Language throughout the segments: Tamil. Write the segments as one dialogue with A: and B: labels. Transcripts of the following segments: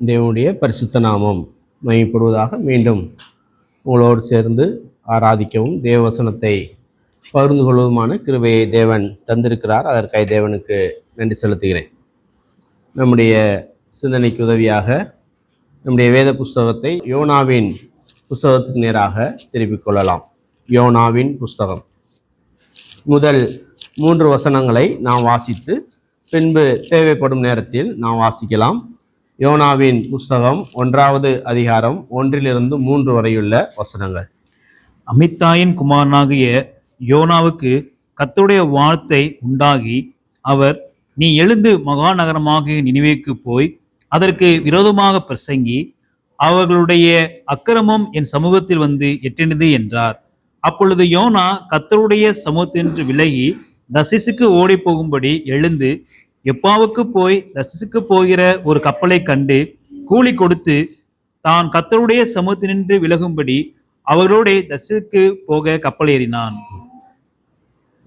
A: தேவனுடைய பரிசுத்த நாமம் மையப்படுவதாக. மீண்டும் உங்களோடு சேர்ந்து ஆராதிக்கவும் தேவவசனத்தை பகிர்ந்து கொள்வதுமான கிருபையை தேவன் தந்திருக்கிறார். அதற்காக தேவனுக்கு நன்றி செலுத்துகிறேன். நம்முடைய சிந்தனைக்கு உதவியாக நம்முடைய வேத புஸ்தகத்தை யோனாவின் புஸ்தகத்துக்கு நேராக திருப்பிக் கொள்ளலாம். யோனாவின் புஸ்தகம் முதல் 3 வசனங்களை நாம் வாசித்து பின்பு தேவைப்படும் நேரத்தில் நாம் வாசிக்கலாம். யோனாவின் புஸ்தகம் 1வது அதிகாரம் 1 - 3 வரையுள்ள வசனங்கள்.
B: அமித்தாயின் குமாரனாகிய யோனாவுக்கு கர்த்தருடைய வார்த்தை உண்டாகி, அவர், நீ எழுந்து மகாநகரமாகிய நினிவேக்கு போய் அதற்கு விரோதமாக பிரசங்கி, அவர்களுடைய அக்கிரமம் என் சமூகத்தில் வந்து எட்டினது என்றார். அப்பொழுது யோனா கர்த்தருடைய சமூகத்தினின்று விலகி தர்சீசுக்கு ஓடி போகும்படி எழுந்து யொப்பாவுக்கு போய் தர்சீசுக்கு போகிற ஒரு கப்பலை கண்டு கூலி கொடுத்து தான் கர்த்தருடைய சமூகத்தினின்று விலகும்படி அவர்களோட தர்சீசுக்கு போக கப்பல் ஏறினான்.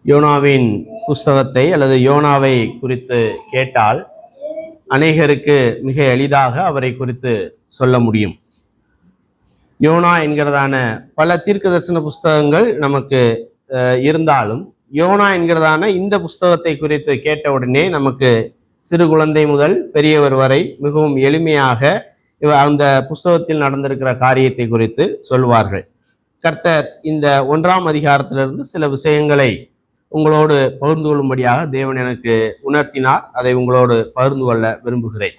A: யோனாவின் புஸ்தகத்தை அல்லது யோனாவை குறித்து கேட்டால் அநேகருக்கு மிக எளிதாக அவரை குறித்து சொல்ல முடியும். யோனா என்கிறதான பல தீர்க்க தரிசன புஸ்தகங்கள் நமக்கு இருந்தாலும் யோனா என்கிறதான இந்த புஸ்தகத்தை குறித்து கேட்டவுடனே நமக்கு சிறு குழந்தை முதல் பெரியவர் வரை மிகவும் எளிமையாக அந்த புஸ்தகத்தில் நடந்திருக்கிற காரியத்தை குறித்து சொல்வார்கள். கர்த்தர் இந்த 1ஆம் அதிகாரத்திலிருந்து சில விஷயங்களை உங்களோடு பகிர்ந்து கொள்ளும்படியாக தேவன் எனக்கு உணர்த்தினார். அதை உங்களோடு பகிர்ந்து கொள்ள விரும்புகிறேன்.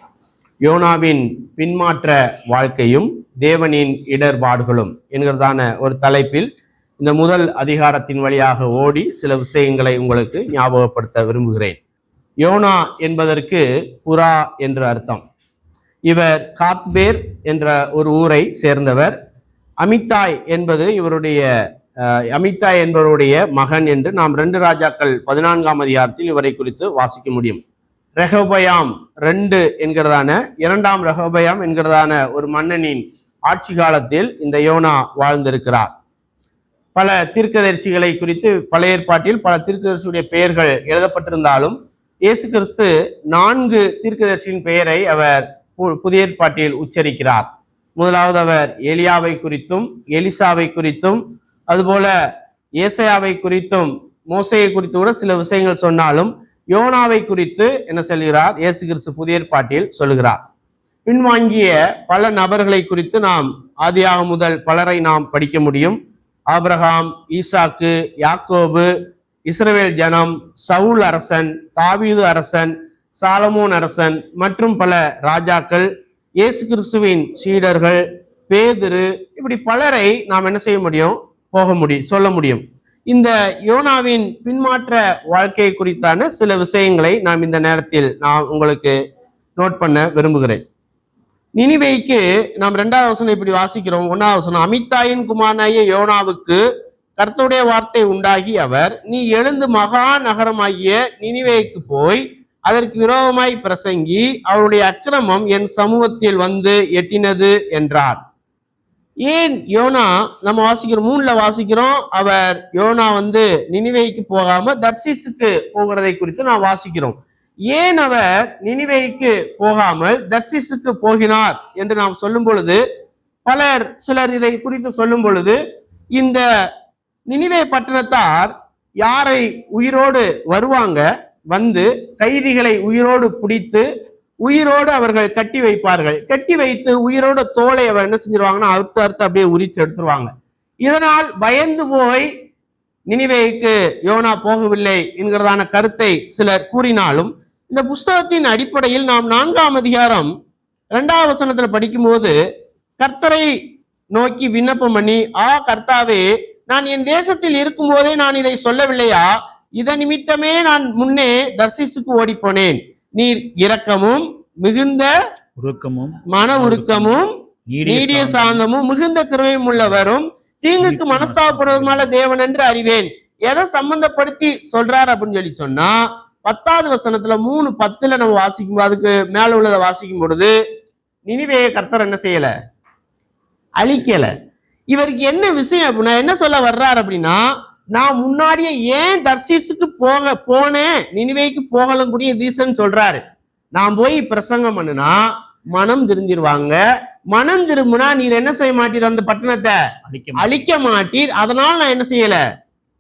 A: யோனாவின் பின்மாற்ற வாழ்க்கையும் தேவனின் இடர்பாடுகளும் என்கிறதான ஒரு தலைப்பில் இந்த முதல் அதிகாரத்தின் வழியாக ஓடி சில விஷயங்களை உங்களுக்கு ஞாபகப்படுத்த விரும்புகிறேன். யோனா என்பதற்கு புறா என்று அர்த்தம். இவர் காத்பேர் என்ற ஒரு ஊரை சேர்ந்தவர். அமித்தாய் என்பவருடைய மகன் என்று நாம் 2 ராஜாக்கள் 14ஆம் அதிகாரத்தில் இவரை குறித்து வாசிக்க முடியும். ரெகொபயாம் 2 என்கிறதான 2ஆம் ரெகொபயாம் என்கிறதான ஒரு மன்னனின் ஆட்சி காலத்தில் இந்த யோனா வாழ்ந்திருக்கிறார். பல தீர்க்கதரிசிகளை குறித்து பழைய ஏற்பாட்டில் பல தீர்க்கதரிசியுடைய பெயர்கள் எழுதப்பட்டிருந்தாலும் இயேசு கிறிஸ்து 4 தீர்க்கதரிசியின் பெயரை அவர் புதிய ஏற்பாட்டில் உச்சரிக்கிறார். முதலாவது அவர் எலியாவை குறித்தும் எலிசாவை குறித்தும் அதுபோல ஏசாயாவை குறித்தும் மோசையை குறித்து கூட சில விஷயங்கள் சொன்னாலும் யோனாவை குறித்து என்ன சொல்கிறார்? இயேசு கிறிஸ்து புதிய ஏற்பாட்டில் சொல்கிறார். பின்வாங்கிய பல நபர்களை குறித்து நாம் ஆதியாகமம் முதல் பலரை நாம் படிக்க முடியும். ஆபிரகாம், ஈசாக்கு, யாக்கோபு, இஸ்ரவேல் ஜனம், சவுல் அரசன், தாவீது அரசன், சாலமோன் அரசன் மற்றும் பல ராஜாக்கள், இயேசு கிறிஸ்துவின் சீடர்கள், பேதுரு, இப்படி பலரை நாம் என்ன செய்ய முடியும்? சொல்ல முடியும். இந்த யோனாவின் பின்மாற்ற வாழ்க்கை குறித்தான சில விஷயங்களை நாம் இந்த நேரத்தில் நான் உங்களுக்கு நோட் பண்ண விரும்புகிறேன். நினிவேக்கு நாம் 2வது வசனம் இப்படி வாசிக்கிறோம். 1வது வசனம், அமித்தாயின் குமாரனாகிய யோனாவுக்கு கர்த்தருடைய வார்த்தை உண்டாகி, அவர், நீ எழுந்து மகா நகரமாகிய நினிவேக்கு போய் அதற்கு விரோதமாய் பிரசங்கி, அவருடைய அக்கிரமம் என் சமூகத்தில் வந்து எட்டினது என்றார். ஏன் யோனா நம்ம வாசிக்கிறோம் 3ல வாசிக்கிறோம், அவர் யோனா நினிவேக்கு போகாம தர்சீசுக்கு போகிறதை குறித்து நான் வாசிக்கிறோம். ஏன் அவர் நினிவேக்கு போகாமல் தர்சீசுக்கு போகினார் என்று நாம் சொல்லும் பொழுது சிலர் இதை குறித்து சொல்லும் பொழுது, இந்த நினிவே பட்டணத்தார் யாரை உயிரோடு வருவாங்க, வந்து கைதிகளை உயிரோடு பிடித்து உயிரோடு அவர்கள் கட்டி வைப்பார்கள். கட்டி வைத்து உயிரோட தோலை அவர் என்ன செஞ்சிருவாங்கன்னா அறுத்து அப்படியே உரிச்சு எடுத்துருவாங்க. இதனால் பயந்து போய் நினிவேக்கு யோனா போகவில்லை என்கிறதான கருத்தை சிலர் கூறினாலும், இந்த புஸ்தகத்தின் அடிப்படையில் நாம் 4ஆம் அதிகாரம் 2வது வசனத்துல படிக்கும்போது கர்த்தரை நோக்கி விண்ணப்பம் பண்ணி, கர்த்தாவே, நான் என் தேசத்தில் இருக்கும் போதே நான் இதை சொல்லவில்லையா? இதன் நிமித்தமே நான் முன்னே தர்சீசுக்கு ஓடி போனேன். நீர் இரக்கமும் மிகுந்த மன உருக்கமும் நீடிய சாந்தமும் மிகுந்த கிருபையும் உள்ளவரும் தீங்குக்கு மனஸ்தாபப்படுவதுமான தேவன் என்று அறிவேன். எதை சம்பந்தப்படுத்தி சொல்றாரு அப்படின்னு சொன்னா 10வது வசனத்துல 3:10 நம்ம வாசிக்கும், அதுக்கு மேல உள்ளதை வாசிக்கும் பொழுது, நினிவேயை கர்த்தர் என்ன செய்யல? அழிக்கல. இவருக்கு என்ன விஷயம் அப்படின்னா, என்ன சொல்ல வர்றாரு அப்படின்னா, நான் முன்னாடியே ஏன் தர்சீசுக்கு போனேன், நினிவேக்கு போகலங்குரிய ரீசன் சொல்றாரு. நான் போய் பிரசங்கம் பண்ணுனா மனம் திருந்திருவாங்க. மனம் திரும்பினா நீர் என்ன செய்ய மாட்டீர்? அந்த பட்டணத்தை அழிக்க மாட்டீர். அதனால நான் என்ன செய்யல?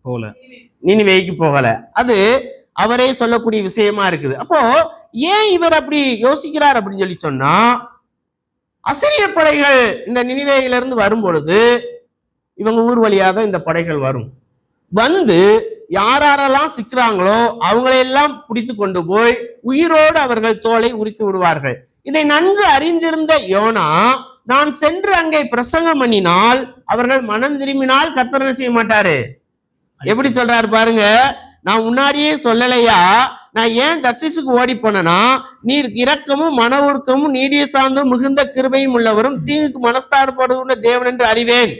B: போல
A: நினிவேக்கு போகல. அது அவரே சொல்லக்கூடிய விஷயமா இருக்குது. அப்போ ஏன் இவர் அப்படி யோசிக்கிறார் அப்படின்னு சொல்லி சொன்னா, அசிரிய படைகள் இந்த நினிவேயிலிருந்து வரும் பொழுது இவங்க ஊர் வழியாக தான் இந்த படைகள் வரும். வந்து யாரெல்லாம் சிக்கிறாங்களோ அவங்களையெல்லாம் பிடித்து கொண்டு போய் உயிரோடு அவர்கள் தோலை உரித்து விடுவார்கள். இதை நன்கு அறிந்திருந்த யோனா, நான் சென்று அங்கே பிரசங்கம் பண்ணினால் அவர்கள் மனம் திரும்பினால் கர்த்தர் என்ன செய்ய மாட்டாரு? எப்படி சொல்றாரு பாருங்க, நான் முன்னாடியே சொல்லலையா, நான் ஏன் தர்சீசுக்கு ஓடி போனேன்னா, நீர் இரக்கமும் மன உருக்கமும் நீடிய சார்ந்தும் மிகுந்த கிருபையும் உள்ளவரும் தீங்குக்கு மனஸ்தாபப்படுகிற தேவன் என்று அறிவேன்.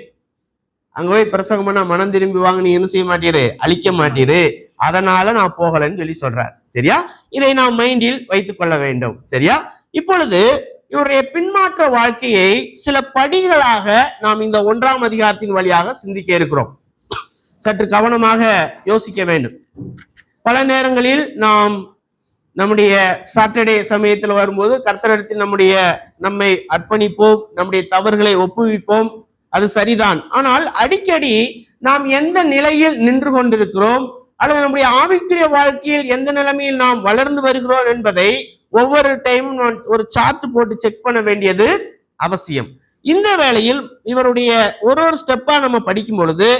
A: அங்க போய் பிரசங்கம் பண்ணா மனம் திரும்பி வாங்க, நீ என்ன செய்ய மாட்டீரு? அழிக்க மாட்டீரு. அதனால நான் போகலன்னு சொல்லி சொல்றார். சரியா? இதை நாம் மைண்டில் வைத்துக் கொள்ள வேண்டும். சரியா? இப்பொழுது இவருடைய பின்மாற்ற வாழ்க்கையை சில படிகளாக நாம் இந்த 1ஆம் அதிகாரத்தின் வழியாக சிந்திக்க இருக்கிறோம். சற்று கவனமாக யோசிக்க வேண்டும். பல நேரங்களில் நாம் நம்முடைய சாட்டர்டே சமயத்தில் வரும்போது கர்த்தரிடத்தில் நம்மை அர்ப்பணிப்போம், நம்முடைய தவறுகளை ஒப்புவிப்போம், அது சரிதான். ஆனால் அடிக்கடி நாம் எந்த நிலையில் நின்று கொண்டிருக்கிறோம் அல்லது நம்முடைய ஆவிக்குரிய வாழ்க்கையில் எந்த நிலைமையில் நாம் வளர்ந்து வருகிறோம் என்பதை ஒவ்வொரு டைமும் ஒரு சார்ட் போட்டு செக் பண்ண வேண்டியது அவசியம். இந்த வேளையில் இவருடைய ஒரு ஸ்டெப்பா நம்ம படிக்கும் பொழுது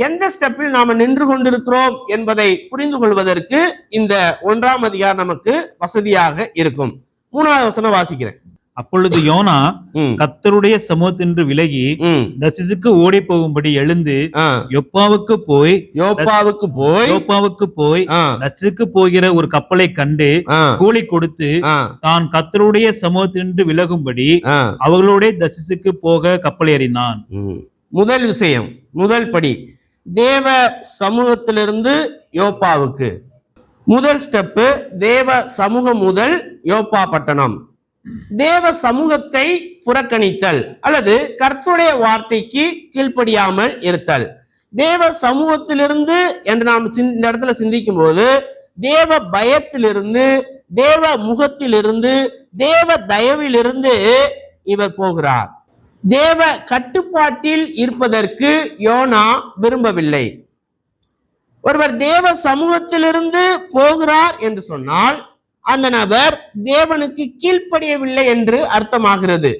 A: எந்த ஸ்டெப்பில் நாம நின்று கொண்டிருக்கிறோம் என்பதை புரிந்து கொள்வதற்கு இந்த 1ஆம் அதிகாரம் நமக்கு வசதியாக இருக்கும். 3வது வசனம் வாசிக்கிறேன்.
B: அப்பொழுது யோனா கர்த்தருடைய சமூகத்தின்று விலகி தர்சீசுக்கு ஓடி போகும்படி எழுந்து யோப்பாவுக்கு போய் தர்சீசுக்கு போகிற ஒரு கப்பலை கண்டு கூலி கொடுத்து தான் கர்த்தருடைய சமூகத்தின்று விலகும்படி அவர்களோட தர்சீசுக்கு போக கப்பல் ஏறினான்.
A: முதல் விஷயம், முதல் படி, தேவ சமூகத்திலிருந்து யோப்பாவுக்கு. முதல் ஸ்டெப்பு தேவ சமூகம் முதல் யோப்பா பட்டணம். தேவ சமூகத்தை புறக்கணித்தல் அல்லது கர்த்தருடைய வார்த்தைக்கு கீழ்ப்படியாமல் இருத்தல். தேவ சமூகத்திலிருந்து என்று நாம் இந்த இடத்துல சிந்திக்கும் போது தேவ பயத்திலிருந்து, தேவ முகத்திலிருந்து, தேவ தயவிலிருந்து இவர் போகிறார். தேவ கட்டுப்பாட்டில் இருப்பதற்கு யோனா விரும்பவில்லை. ஒருவர் தேவ சமூகத்திலிருந்து போகிறார் என்று சொன்னால் அந்த நபர் தேவனுக்கு கீழ்ப்படியவில்லை என்று அர்த்தமாகிறது.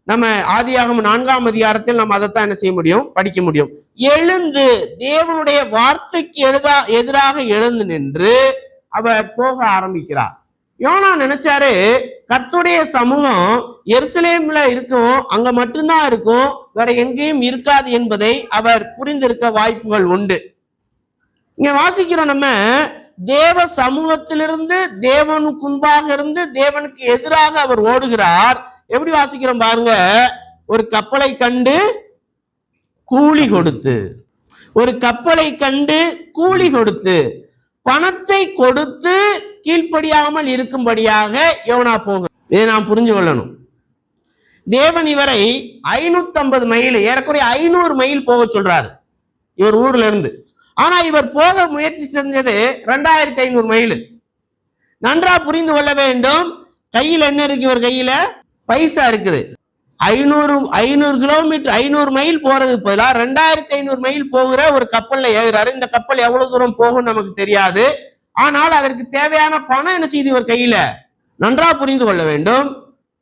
A: நம்ம ஆதியாகமம் 4ஆம் அதிகாரத்தில் நம்ம அதைத்தான் என்ன செய்ய முடியும்? படிக்க முடியும். எழுந்து தேவனுடைய வார்த்தைக்கு எதிராக எழுந்து நின்று அவர் போக ஆரம்பிக்கிறார். யோனா நினைச்சாரு கர்த்தருடைய சமூகம் எருசலேம்ல இருக்கும், அங்க மட்டும்தான் இருக்கும், வேற எங்கேயும் இருக்காது என்பதை அவர் புரிந்திருக்க வாய்ப்புகள் உண்டு. இங்க வாசிக்கிறோம், நம்ம தேவ சமூகத்திலிருந்து தேவனுக்கு முன்பாக இருந்து தேவனுக்கு எதிராக அவர் ஓடுகிறார். எப்படி வாசிக்கிறோம் பாருங்க, ஒரு கப்பலை கண்டு கூலி கொடுத்து, ஒரு கப்பலை கண்டு கூலி கொடுத்து, பணத்தை கொடுத்து கீழ்ப்படியாமல் இருக்கும்படியாக யோனா போகிறார். இதை நாம் புரிஞ்சு கொள்ளணும். தேவன் இவரை 550 மைல், ஏறக்குறைய 500 மைல் போக சொல்றாரு இவர் ஊர்ல இருந்து. ஆனா இவர் போக முயற்சி செஞ்சது 2500 மைல். நன்றா புரிந்து கொள்ள வேண்டும். கையில் என்ன இருக்கு? இவர் கையில பைசா இருக்குது. 500 கிலோமீட்டர் 500 மைல் போறது பதிலா 2500 மைல் போகிற ஒரு கப்பல்ல ஏறுறாரு. இந்த கப்பல் எவ்வளவு தூரம் போகும் நமக்கு தெரியாது. ஆனால் அதற்கு தேவையான பணம் என்ன செய்யுது இவர் கையில? நன்றா புரிந்து கொள்ள வேண்டும்.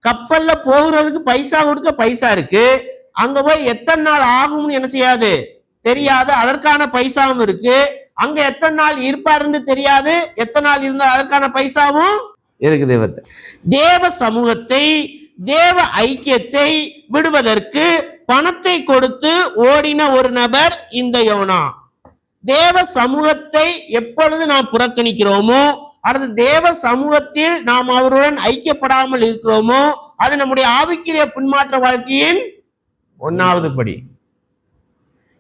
A: கப்பல்ல போகிறதுக்கு பைசா கொடுக்க பைசா இருக்கு. அங்க போய் எத்தனை நாள் ஆகும்னு என்ன செய்யாது? தெரியாது. அதற்கான பைசாவும் இருக்கு. அங்க எத்தனை நாள் இருப்பாருன்னு தெரியாது. எத்தனை நாள் இருந்தால் அதற்கான பைசாவும் இருக்குது. தேவ சமூகத்தை, தேவ ஐக்கியத்தை விடுவதற்கு பணத்தை கொடுத்து ஓடின ஒரு நபர் இந்த யோனா. தேவ சமூகத்தை எப்பொழுது நாம் புறக்கணிக்கிறோமோ அல்லது தேவ சமூகத்தில் நாம் அவருடன் ஐக்கியப்படாமல் இருக்கிறோமோ அது நம்முடைய ஆவிக்குரிய பின்மாற்ற வாழ்க்கையின் 1வது படி.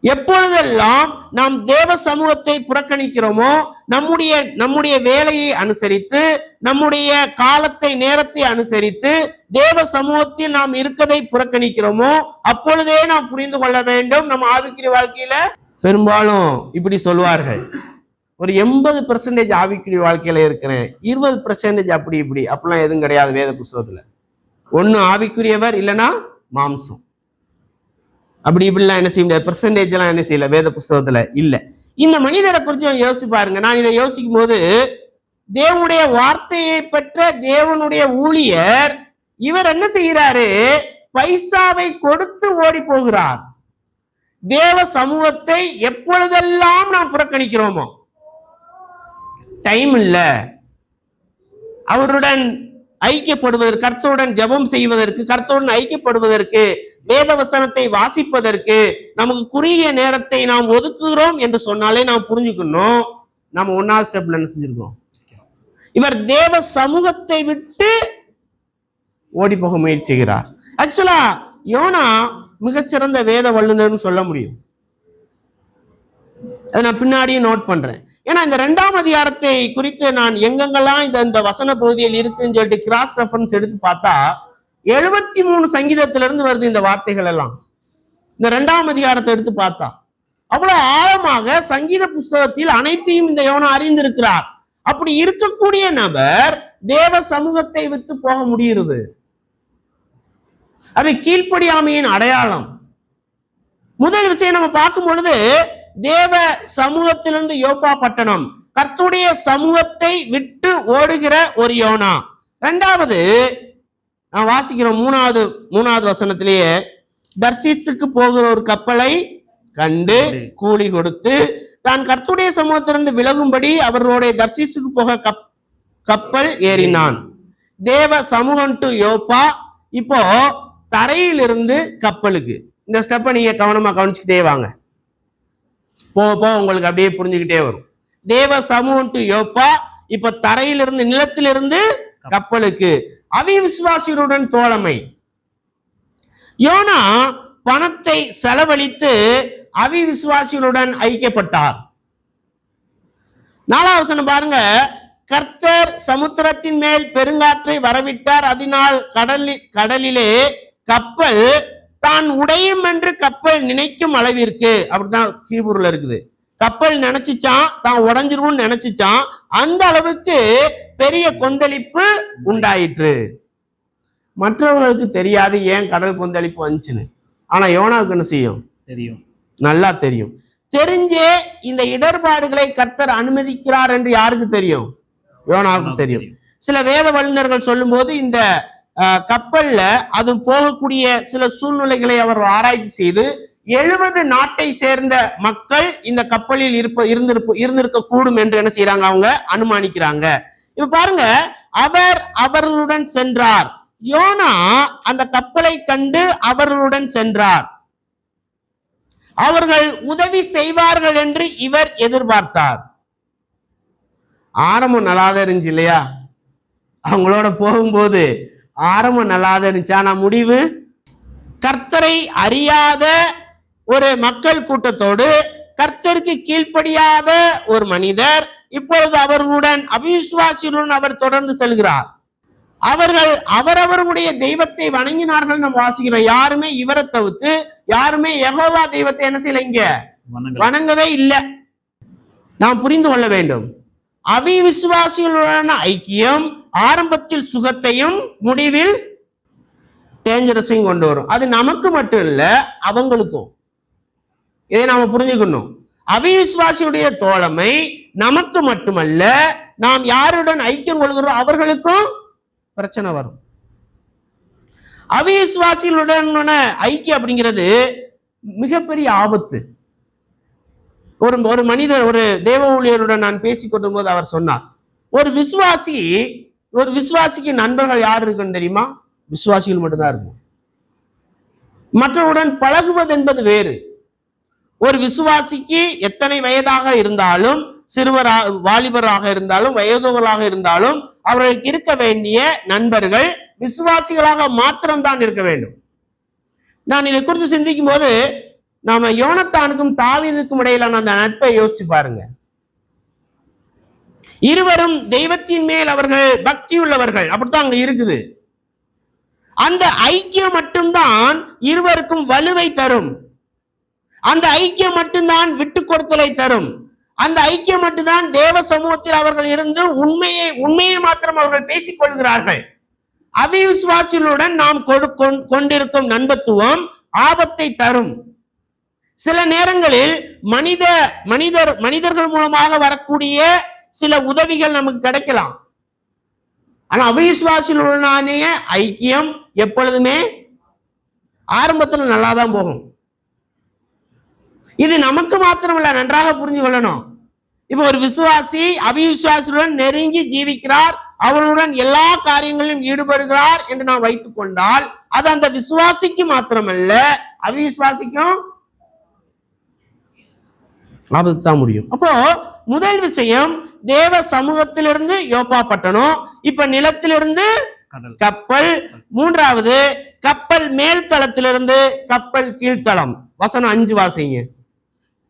A: எப்பொழுதெல்லாம் நாம் தேவ சமூகத்தை புறக்கணிக்கிறோமோ, நம்முடைய வேலையை அனுசரித்து, நம்முடைய காலத்தை நேரத்தை அனுசரித்து தேவ சமூகத்தில் நாம் இருக்கதை புறக்கணிக்கிறோமோ அப்பொழுதே நாம் புரிந்து கொள்ள வேண்டும் நம்ம ஆவிக்குரிய வாழ்க்கையில. பெரும்பாலும் இப்படி சொல்வார்கள், ஒரு 80% ஆவிக்குரிய வாழ்க்கையில இருக்கிறேன், 20% அப்படி இப்படி, அப்படிலாம் எதுவும் கிடையாது வேத புஸ்தகத்துல. ஒண்ணு ஆவிக்குரியவர் இல்லைன்னா மாம்சம். இப்படிலாம் என்ன செய்ய முடியாது, பெர்சன்டேஜ் எல்லாம் என்ன செய்யல வேத புஸ்தகத்துல இல்ல. இந்த மனிதரை குறித்து யோசிச்சு பாருங்க. நான் இதை யோசிக்கும் போது தேவனுடைய வார்த்தையை பெற்ற தேவனுடைய ஊழியர் இவர் என்ன செய்கிறாரு, பைசாவை கொடுத்து ஓடி போகிறார். தேவ சமூகத்தை எப்பொழுதெல்லாம் நாம் புறக்கணிக்கிறோமோ, டைம் இல்ல அவருடன் ஐக்கியப்படுவதற்கு, கர்த்தருடன் ஜெபம் செய்வதற்கு, கர்த்தருடன் ஐக்கியப்படுவதற்கு, வேத வசனத்தை வாசிப்பதற்கு நமக்கு குறுகிய நேரத்தை நாம் ஒதுக்குகிறோம் என்று சொன்னாலே நாம் புரிஞ்சுக்கணும் நம்ம ஒன்னாவது ஸ்டெப்ல என்ன செஞ்சிருக்கோம். இவர் தேவ சமூகத்தை விட்டு ஓடி போக முயற்சிக்கிறார். ஆக்சுவலா யோனா மிகச்சிறந்த வேத வல்லுநர்னு சொல்ல முடியும். அதை நான் பின்னாடியும் நோட் பண்றேன். ஏன்னா இந்த 2ஆம் அதிகாரத்தை குறித்து நான் எங்கெங்கெல்லாம் இந்த வசன பகுதியில் இருக்குன்னு சொல்லிட்டு கிராஸ் ரெஃபரன்ஸ் எடுத்து பார்த்தா 73 சங்கீதத்திலிருந்து வருது இந்த வார்த்தைகள் எல்லாம். இந்த 2ஆம் அதிகாரத்தை எடுத்து பார்த்தா அவ்வளவு ஆழமாக சங்கீத புஸ்தகத்தில் அனைத்தையும் இந்த யோனா அறிந்திருக்கிறார். அப்படி இருக்கக்கூடிய நபர் தேவ சமூகத்தை விட்டு போக முடிகிறது. அது கீழ்ப்படியாமையின் அடையாளம். முதல் விஷயம் நம்ம பார்க்கும் பொழுது தேவ சமூகத்திலிருந்து யோப்பா பட்டணம், கர்த்தருடைய சமூகத்தை விட்டு ஓடுகிற ஒரு யோனா. 2வது நான் வாசிக்கிறோம் 3வது வசனத்திலேயே, தர்சீசுக்கு போகிற ஒரு கப்பலை கண்டு கூலி கொடுத்து தான் கர்த்தருடைய சமூகத்திலிருந்து விலகும்படி அவர்களுடைய தர்சீசுக்கு போக கப்பல் ஏறினான். தேவ சமூகம் டு யோப்பா. இப்போ தரையிலிருந்து கப்பலுக்கு, இந்த ஸ்டெப்பை நீங்க கவனமா கவனிச்சுக்கிட்டே வாங்க, போக உங்களுக்கு அப்படியே புரிஞ்சுக்கிட்டே வரும். தேவ சமூகம் டு யோப்பா. இப்ப தரையிலிருந்து, நிலத்திலிருந்து கப்பலுக்கு. அவிவிசுவாசிகளுடன் தோழமை. யோனா பணத்தை செலவழித்து அவிவிசுவாசிகளுடன் ஐக்கியப்பட்டார். 4வது வசனம் பாருங்க, கர்த்தர் சமுத்திரத்தின் மேல் பெருங்காற்றை வரவிட்டார், அதனால் கடலிலே கப்பல் தான் உடையும் என்று கப்பல் நினைக்கும் அளவிற்கு, அப்படிதான் ஹீப்ரூல இருக்குது. கப்பல் நினைச்சுச்சான் தான் உடைஞ்சிரும்னு நினைச்சுச்சான், அந்த அளவுக்கு பெரிய கொந்தளிப்பு உண்டாயிற்று. மற்றவர்களுக்கு தெரியாது ஏன் கடல் கொந்தளிப்பு வந்துச்சுன்னு, ஆனா யோனாவுக்கு என்ன செய்யும்,
B: தெரியும், நல்லா
A: தெரியும். தெரிஞ்சே இந்த இடர்பாடுகளை கர்த்தர் அனுமதிக்கிறார் என்று யாருக்கு தெரியும், யோனாவுக்கு தெரியும். சில வேத வல்லுநர்கள் சொல்லும் போது இந்த கப்பல்ல அது போகக்கூடிய சில சூழ்நிலைகளை அவர் ஆராய்ச்சி செய்து 70 நாட்டை சேர்ந்த மக்கள் இந்த கப்பலில் இருந்திருக்க கூடும் என்று என்ன செய்யறாங்க, அவங்க அனுமானிக்கிறாங்க. இப்ப பாருங்க, அவர்களுடன் சென்றார். யோனா அந்த கப்பலை கண்டு அவர்களுடன் சென்றார். அவர்கள் உதவி செய்வார்கள் என்று இவர் எதிர்பார்த்தார். ஆரம்பம் நல்லாதான் இருந்துச்சு இல்லையா, அவங்களோட போகும்போது ஆரம்பம் நல்லாதான் இருந்துச்சு. ஆனா முடிவு, கர்த்தரை அறியாத ஒரு மக்கள் கூட்டத்தோடு கர்த்தருக்கு கீழ்ப்படியாத ஒரு மனிதர் இப்பொழுது அவர்களுடன், அவிசுவாசிகளுடன் அவர் தொடர்ந்து செல்கிறார். அவர்கள் அவரவர்களுடைய தெய்வத்தை வணங்கினார்கள் நம்ம வாசிக்கிறோம். யாருமே இவரை தவிர்த்து யாருமே யெகோவா தெய்வத்தை என்ன செய்யல, இங்க வணங்கவே இல்லை. நாம் புரிந்து கொள்ள வேண்டும், அவிசுவாசிகளுடனான ஐக்கியம் ஆரம்பத்தில் சுகத்தையும் முடிவில் டேஞ்சரஸையும் கொண்டு வரும். அது நமக்கு மட்டும் இல்ல, அவங்களுக்கும். இதை நாம புரிஞ்சுக்கணும். அவிசுவாசியுடைய தோழமை நமக்கு மட்டுமல்ல, நாம் யாருடன் ஐக்கியம் கொள்கிறோம் அவர்களுக்கும் பிரச்சனை வரும். அவிசுவாசிகளுடனான ஐக்கியம் அப்படிங்கிறது மிகப்பெரிய ஆபத்து. ஒரு மனிதர், ஒரு தேவ ஊழியருடன் நான் பேசிக் கொண்டும் போது அவர் சொன்னார், ஒரு விசுவாசிக்கு நண்பர்கள் யார் இருக்குன்னு தெரியுமா, விசுவாசிகள் மட்டும்தான் இருக்கும். மற்றவருடன் பழகுவது என்பது வேறு. ஒரு விசுவாசிக்கு எத்தனை வயதாக இருந்தாலும், சிறுவராக வாலிபராக இருந்தாலும் வயதுகளாக இருந்தாலும் அவர்களுக்கு இருக்க வேண்டிய நண்பர்கள் விசுவாசிகளாக மாத்திரம்தான் இருக்க வேண்டும். நான் இதை குறித்து சிந்திக்கும் போது நாம யோனத்தானுக்கும் தாவீதுக்கும் இடையிலான அந்த நட்பை யோசிச்சு பாருங்க. இருவரும் தெய்வத்தின் மேல் அவர்கள் பக்தி உள்ளவர்கள், அப்படித்தான் அங்க இருக்குது. அந்த ஐக்கியம் மட்டும்தான் இருவருக்கும் வலுவை தரும். அந்த ஐக்கியம் மட்டும்தான் விட்டு கொடுத்தலை தரும். அந்த ஐக்கியம் மட்டும்தான் தேவ சமூகத்தில் அவர்கள் இருந்து உண்மையை மாத்திரம் அவர்கள் பேசிக் கொள்கிறார்கள். அவிசுவாசிகளுடன் நாம் கொண்டிருக்கும் நண்பத்துவம் ஆபத்தை தரும். சில நேரங்களில் மனிதர்கள் மூலமாக வரக்கூடிய சில உதவிகள் நமக்கு கிடைக்கலாம். ஆனா அவிசுவாசிகளுடனான ஐக்கியம் எப்பொழுதுமே ஆரம்பத்தில் நல்லாதான் போகும். இது நமக்கு மாத்திரமல்ல, நன்றாக புரிஞ்சு கொள்ளணும். இப்ப ஒரு விசுவாசி அவிசுவாசியுடன் நெருங்கி ஜீவிக்கிறார், அவர்களுடன் எல்லா காரியங்களிலும் ஈடுபடுகிறார் என்று நாம் வைத்துக் கொண்டால் அது அந்த விசுவாசிக்கு மாத்திரமல்ல, அவிசுவாசிக்கும் ஆபத்து தான் முடியும். அப்போ முதல் விஷயம், தேவ சமூகத்திலிருந்து யோப்பா பட்டணம், இப்ப நிலத்திலிருந்து கப்பல். மூன்றாவது, கப்பல் மேல் தளத்திலிருந்து கப்பல் கீழ்த்தளம். வசனம் 5 வாசிங்க.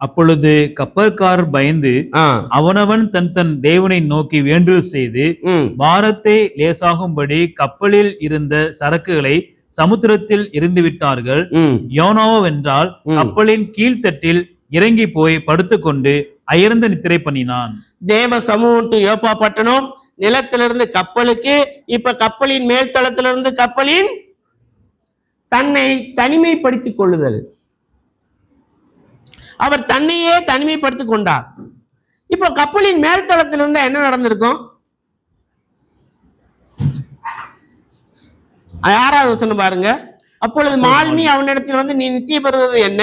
B: அப்பொழுது கப்பல்காரர் பயந்து அவனவன் தன் தன் தேவனை நோக்கி வேண்டுதல் செய்து பாரத்தை லேசாகும்படி கப்பலில் இருந்த சரக்குகளை சமுத்திரத்தில் எரிந்து விட்டார்கள். யோனாவோ வென்றால் கப்பலின் கீழ்த்தட்டில் இறங்கி போய் படுத்துக்கொண்டு அயர்ந்த நித்திரை பண்ணினான். தேவ
A: சமூகம் டு யோப்பா பட்டணம், நிலத்திலிருந்து கப்பலுக்கு, இப்ப கப்பலின் மேல் தளத்திலிருந்து கப்பலின் தன்னை தனிமைப்படுத்திக் கொள்ளுதல். அவர் தன்னையே தனிமைப்படுத்திக் கொண்டார். இப்ப கப்பலின் மேல் தளத்திலிருந்து என்ன நடந்திருக்கும்? 6வது வசனம் பாருங்க. அப்பொழுது மாலினி அவனிடத்தில் வந்து, நீ நித்திய பெறுவது என்ன?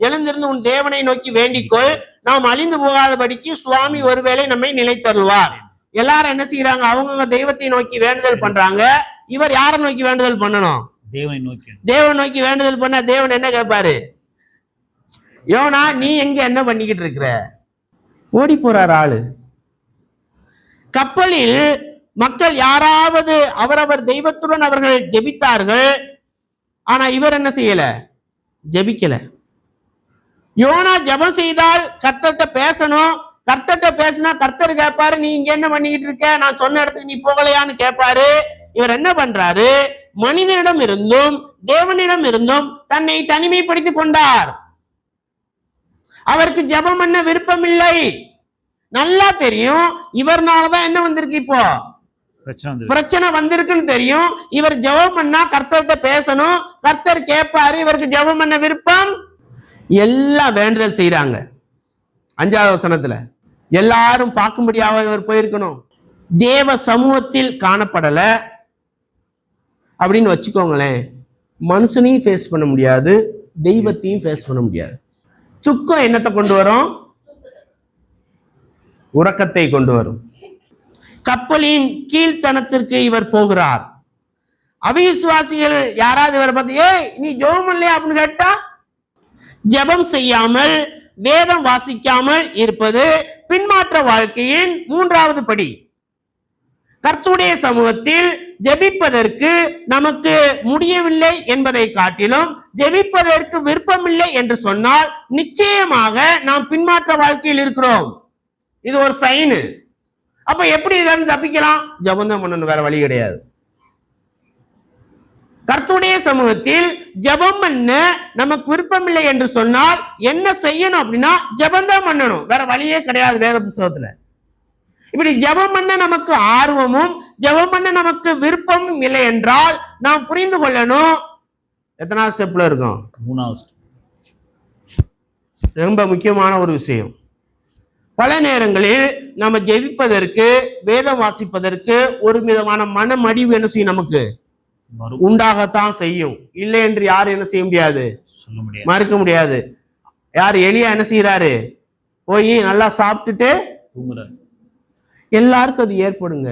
A: எழுந்திருந்து உன் தேவனை நோக்கி வேண்டிக்கொள், நாம் அழிந்து போகாதபடிக்கு சுவாமி ஒருவேளை நம்மை நிலைத்தருவார். எல்லாரும் என்ன செய்யறாங்க? அவங்க தெய்வத்தை நோக்கி வேண்டுதல் பண்றாங்க. இவர் யாரை நோக்கி வேண்டுதல் பண்ணணும்? தேவனை நோக்கி வேண்டுதல் பண்ண தேவன் என்ன கேட்பாரு? யோனா, நீ எங்க என்ன பண்ணிக்கிட்டு இருக்கிற? ஓடி போறார் ஆளு. கப்பலில் மக்கள் யாராவது அவரவர் தெய்வத்துடன் அவர்கள் ஜெபித்தார்கள். ஆனா இவர் என்ன செய்யல? ஜெபிக்கல. யோனா ஜெபம் செய்தால் கர்த்தர்ட்ட பேசணும். கர்த்தர்ட்ட பேசினா கர்த்தர் கேட்பாரு, நீ இங்க என்ன பண்ணிக்கிட்டு இருக்க? நான் சொன்ன இடத்துக்கு நீ போகலையான்னு கேட்பாரு. இவர் என்ன பண்றாரு? மனிதனிடம் இருந்தும் தேவனிடம் இருந்தும் தன்னை தனிமைப்படுத்திக் கொண்டார். அவருக்கு ஜெபம் பண்ண விருப்பம் இல்லை. நல்லா தெரியும் இவர்னாலதான் என்ன வந்திருக்கு, இப்போ பிரச்சனை வந்திருக்குன்னு தெரியும். இவர் ஜெபம் பண்ணா கர்த்தர்கிட்ட பேசணும், கர்த்தர் கேட்பாரு. இவருக்கு ஜெபம் பண்ண விருப்பம், எல்லாம் வேண்டுதல் செய்யறாங்க. 5வது வசனத்துல எல்லாரும் பார்க்கும்படியாக இவர் போயிருக்கணும். தேவ சமூகத்தில் காணப்படல அப்படின்னு வச்சுக்கோங்களேன், மனுஷனையும் ஃபேஸ் பண்ண முடியாது, தெய்வத்தையும் ஃபேஸ் பண்ண முடியாது. துக்கம் என்னத்தை கொண்டு வரும்? உறக்கத்தை கொண்டு வரும். கப்பலின் கீழ்த்தனத்திற்கு இவர் போகிறார். அவிசுவாசிகள் யாராவது இவரை பார்த்து, ஏய் நீ ஜெபம் இல்லையா அப்படின்னு கேட்டா, ஜெபம் செய்யாமல் வேதம் வாசிக்காமல் இருப்பது பின்மாற்ற வாழ்க்கையின் 3வது படி. கர்த்தருடைய சமூகத்தில் ஜெபிப்பதற்கு நமக்கு முடியவில்லை என்பதை காட்டிலும் ஜெபிப்பதற்கு விருப்பமில்லை என்று சொன்னால் நிச்சயமாக நாம் பின்மாற்ற வாழ்க்கையில் இருக்கிறோம். இது ஒரு சைனு. அப்ப எப்படி இதுல இருந்து தப்பிக்கலாம்? ஜெபம் பண்ணணும், வேற வழி கிடையாது. கர்த்தருடைய சமூகத்தில் ஜெபம் பண்ண நமக்கு விருப்பமில்லை என்று சொன்னால் என்ன செய்யணும் அப்படின்னா, ஜெபம் தான் பண்ணணும், வேற வழியே கிடையாது. வேத புத்தகத்துல இப்படி ஜெபம் பண்ண நமக்கு ஆர்வமும் ஜெபம் பண்ண நமக்கு விருப்பமும் இல்லை என்றால் நாம் புரிந்து கொள்ளணும், எத்தனாவது ஸ்டெப்ல இருக்கும்?
B: 3வது.
A: ரொம்ப முக்கியமான ஒரு விஷயம். பல நேரங்களில் நம்ம ஜெபிப்பதற்கு வேதம் வாசிப்பதற்கு ஒரு விதமான மனமடிவு என்ன செய்யும்? நமக்கு உண்டாகத்தான் செய்யும். இல்லை என்று யாரும் என்ன செய்ய முடியாது, மறுக்க முடியாது. யார்? எலியா என்ன செய்யறாரு? போய் நல்லா சாப்பிட்டுட்டு தூங்குறாரு. எல்லாருக்கும் அது ஏற்படுங்க.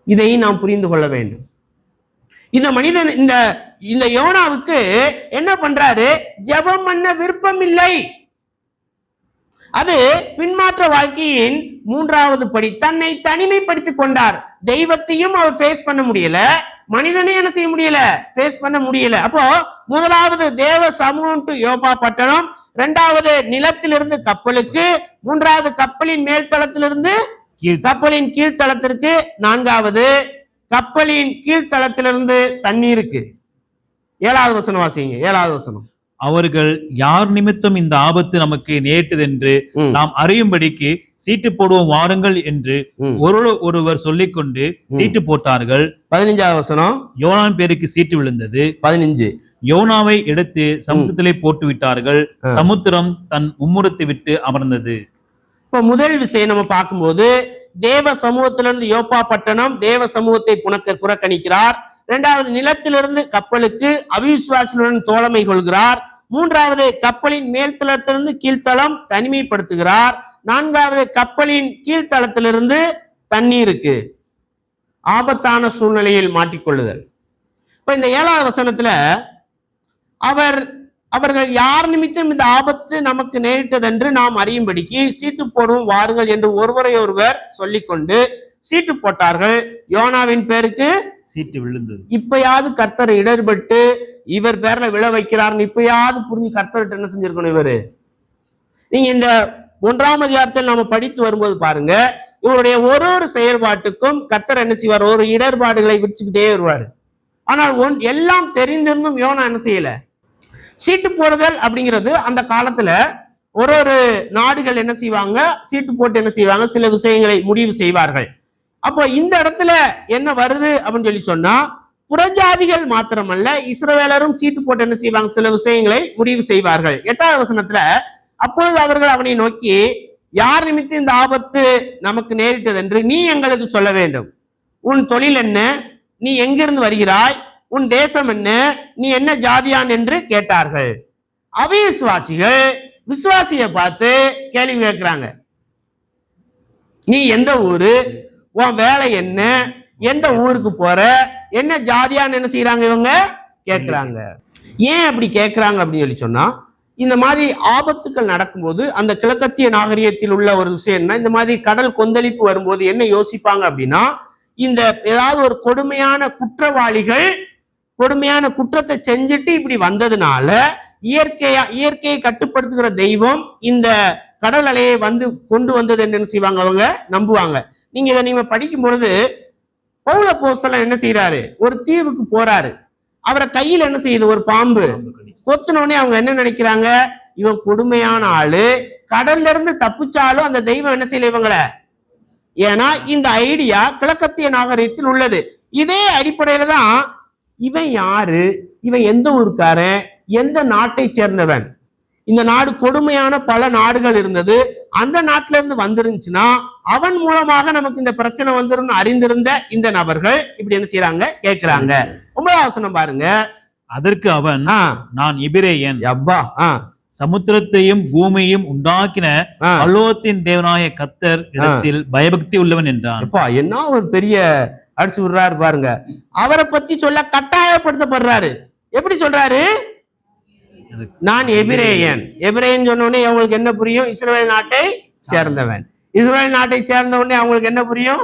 A: இதையும் நாம் புரிந்து கொள்ள வேண்டும். இந்த மனிதன் இந்த யோனாவுக்கு என்ன பண்றாரு? ஜெபம் பண்ண விருப்பம் இல்லை. அது பின்மாற்ற வாழ்க்கையின் 3வது படி. தன்னை தனிமைப்படுத்திக் கொண்டார். தெய்வத்தையும் அவர் ஃபேஸ் பண்ண முடியல, மனிதனையும் என்ன செய்ய முடியல, ஃபேஸ் பண்ண முடியல. அப்போ 1வது தேவ சமூகம் டு யோப்பா பட்டணம், 2வது நிலத்திலிருந்து கப்பலுக்கு, 3வது கப்பலின் மேல் தளத்திலிருந்து கப்பலின் கீழ்த்தளத்திற்கு, 4வது கப்பலின் கீழ்த்தளத்திலிருந்து தண்ணீருக்கு. 7வது வசனம் வாசிங்க. 7வது வசனம்.
B: அவர்கள் யார் நிமித்தம் இந்த ஆபத்து நமக்கு நேரிட்டதென்று
A: ம்.
B: நாம் அறியும்படிக்கு சீட்டு போடுவோம் வாருங்கள் என்று
A: ம்.
B: ஒருவர் சொல்லிக்கொண்டு சீட்டு போட்டார்கள்.
A: 15வது வசனம்.
B: யோனாவின் பேருக்கு சீட்டு விழுந்தது.
A: 15.
B: யோனாவை எடுத்து சமுத்திரத்திலே போட்டு விட்டார்கள். சமுத்திரம் தன் மும்முரத்தை விட்டு அமர்ந்தது.
A: இப்ப முதல் விஷயம் நம்ம பார்க்கும்போது தேவ சமூகத்திலிருந்து யோப்பா பட்டணம் தேவ சமூகத்தை புறக்கணிக்கிறார். இரண்டாவது, நிலத்திலிருந்து கப்பலுக்கு அவிசுவாசிகளுடன் தோழமை கொள்கிறார். மூன்றாவது, கப்பலின் மேல்தளத்திலிருந்து கீழ்த்தளம் தனிமைப்படுத்துகிறார். நான்காவது, கப்பலின் கீழ்த்தளத்திலிருந்து தண்ணீருக்கு ஆபத்தான சூழ்நிலையில் மாட்டிக்கொள்ளுதல். இப்ப இந்த 7வது வசனத்துல அவர்கள் யார் நிமித்தம் இந்த ஆபத்து நமக்கு நேரிட்டதென்று நாம் அறியும்படிக்கு சீட்டு போடுவோம் வாருங்கள் என்று ஒருவரை ஒருவர் சொல்லிக்கொண்டு சீட்டு போட்டார்கள். யோனாவின் பேருக்கு
B: சீட்டு விழுந்தது.
A: இப்பயாவது கர்த்தர் இடர்பட்டு இவர் பேர்ல விழ வைக்கிறார்னு இப்பயாவது புரிஞ்சு கர்த்தர்கிட்ட என்ன செஞ்சிருக்கணும் இவரு. நீங்க இந்த 1ஆம் அதிகாரத்தில் நாம படித்து வரும்போது பாருங்க, இவருடைய ஒரு செயல்பாட்டுக்கும் கர்த்தர் என்ன செய்வார், ஒரு இடர்பாடுகளை விடுச்சுக்கிட்டே வருவாரு. ஆனால் எல்லாம் தெரிந்திருந்தும் யோனா என்ன செய்யல. சீட்டு போடுதல் அப்படிங்கிறது அந்த காலத்துல ஒரு நாடுகள் என்ன செய்வாங்க, சீட்டு போட்டு என்ன செய்வாங்க, சில விஷயங்களை முடிவு செய்வார்கள். அப்போ இந்த இடத்துல என்ன வருது அப்படின்னு சொல்லி சொன்னா, புறஜாதிகள் மாத்திரமல்ல இஸ்ரவேலரும் சீட்டு போட்டு என்ன செய்வாங்க, சில விஷயங்களை முடிவு செய்வார்கள். 8வது வசனத்துல அப்பொழுது அவர்கள் அவனை நோக்கி, யார் நிமித்தம் இந்த ஆபத்து நமக்கு நேரிட்டது என்று நீ எங்களுக்கு சொல்ல வேண்டும். உன் தொழில் என்ன, நீ எங்கிருந்து வருகிறாய், உன் தேசம் என்ன, நீ என்ன ஜாதியான் என்று கேட்டார்கள். அவிசுவாசிகள் விசுவாசியை பார்த்து கேள்வி கேட்கிறாங்க. நீ எந்த ஊரு, உன் வேலை என்ன, எந்த ஊருக்கு போற, என்ன ஜாதியான்னு என்ன செய்யறாங்க இவங்க கேட்கிறாங்க. ஏன் அப்படி கேட்கிறாங்க அப்படின்னு சொல்லி சொன்னா, இந்த மாதிரி ஆபத்துக்கள் நடக்கும்போது அந்த கிழக்கத்திய நாகரிகத்தில் உள்ள ஒரு விஷயம் என்ன, இந்த மாதிரி கடல் கொந்தளிப்பு வரும்போது என்ன யோசிப்பாங்க அப்படின்னா, இந்த ஏதாவது ஒரு கொடுமையான குற்றத்தை செஞ்சுட்டு இப்படி வந்ததுனால இயற்கையை கட்டுப்படுத்துகிற தெய்வம் இந்த கடல் அலையை கொண்டு வந்தது என்ன செய்வாங்க, அவங்க நம்புவாங்க. நீங்க படிக்கும் பொழுது பவுல் அப்போஸ்தலன் என்ன செய்யறாரு, ஒரு தீவுக்கு போறாரு. அவரை கையில் என்ன செய்யுது, ஒரு பாம்பு கொத்துனோடனே அவங்க என்ன நினைக்கிறாங்க, இவன் கொடுமையான ஆளு, கடல்ல இருந்து தப்பிச்சாலும் அந்த தெய்வம் என்ன செய்யல இவங்களை. ஏன்னா இந்த ஐடியா கிழக்கத்திய நாகரிகத்தில் உள்ளது. இதே அடிப்படையில தான் இவன் யாரு, இவன் எந்த ஊருக்காரன், எந்த நாட்டை சேர்ந்தவன். இந்த நாடு கொடுமையான பல நாடுகள் இருந்தது, அந்த நாட்டில இருந்து வந்துருந்துச்சுன்னா அவன் மூலமாக நமக்கு இந்த பிரச்சனை வந்துரும் அறிந்திருந்த இந்த நபர்கள் இப்படி என்ன செய்யறாங்க, கேட்கிறாங்க. 9வது வசனம் பாருங்க.
B: அதற்கு அவன், நான் எபிரேயன்,
A: சமுத்திரத்தையும்
B: பூமியையும் உண்டாக்கின பரலோகத்தின் தேவனாய கர்த்தர் இடத்தில் பயபக்தி உள்ளவன் என்றான்.
A: என்ன ஒரு பெரிய அடிச்சு விடுறாரு பாருங்க. அவரை பத்தி சொல்ல கட்டாயப்படுத்தப்படுறாரு. எப்படி சொல்றாரு, நான் எபிரேயன். எபிரேயன் சொன்ன உடனே அவங்களுக்கு என்ன புரியும், இஸ்ரவேல் நாட்டை சேர்ந்தவன். இஸ்ரவேல் நாட்டை சேர்ந்த உடனே அவங்களுக்கு என்ன புரியும்,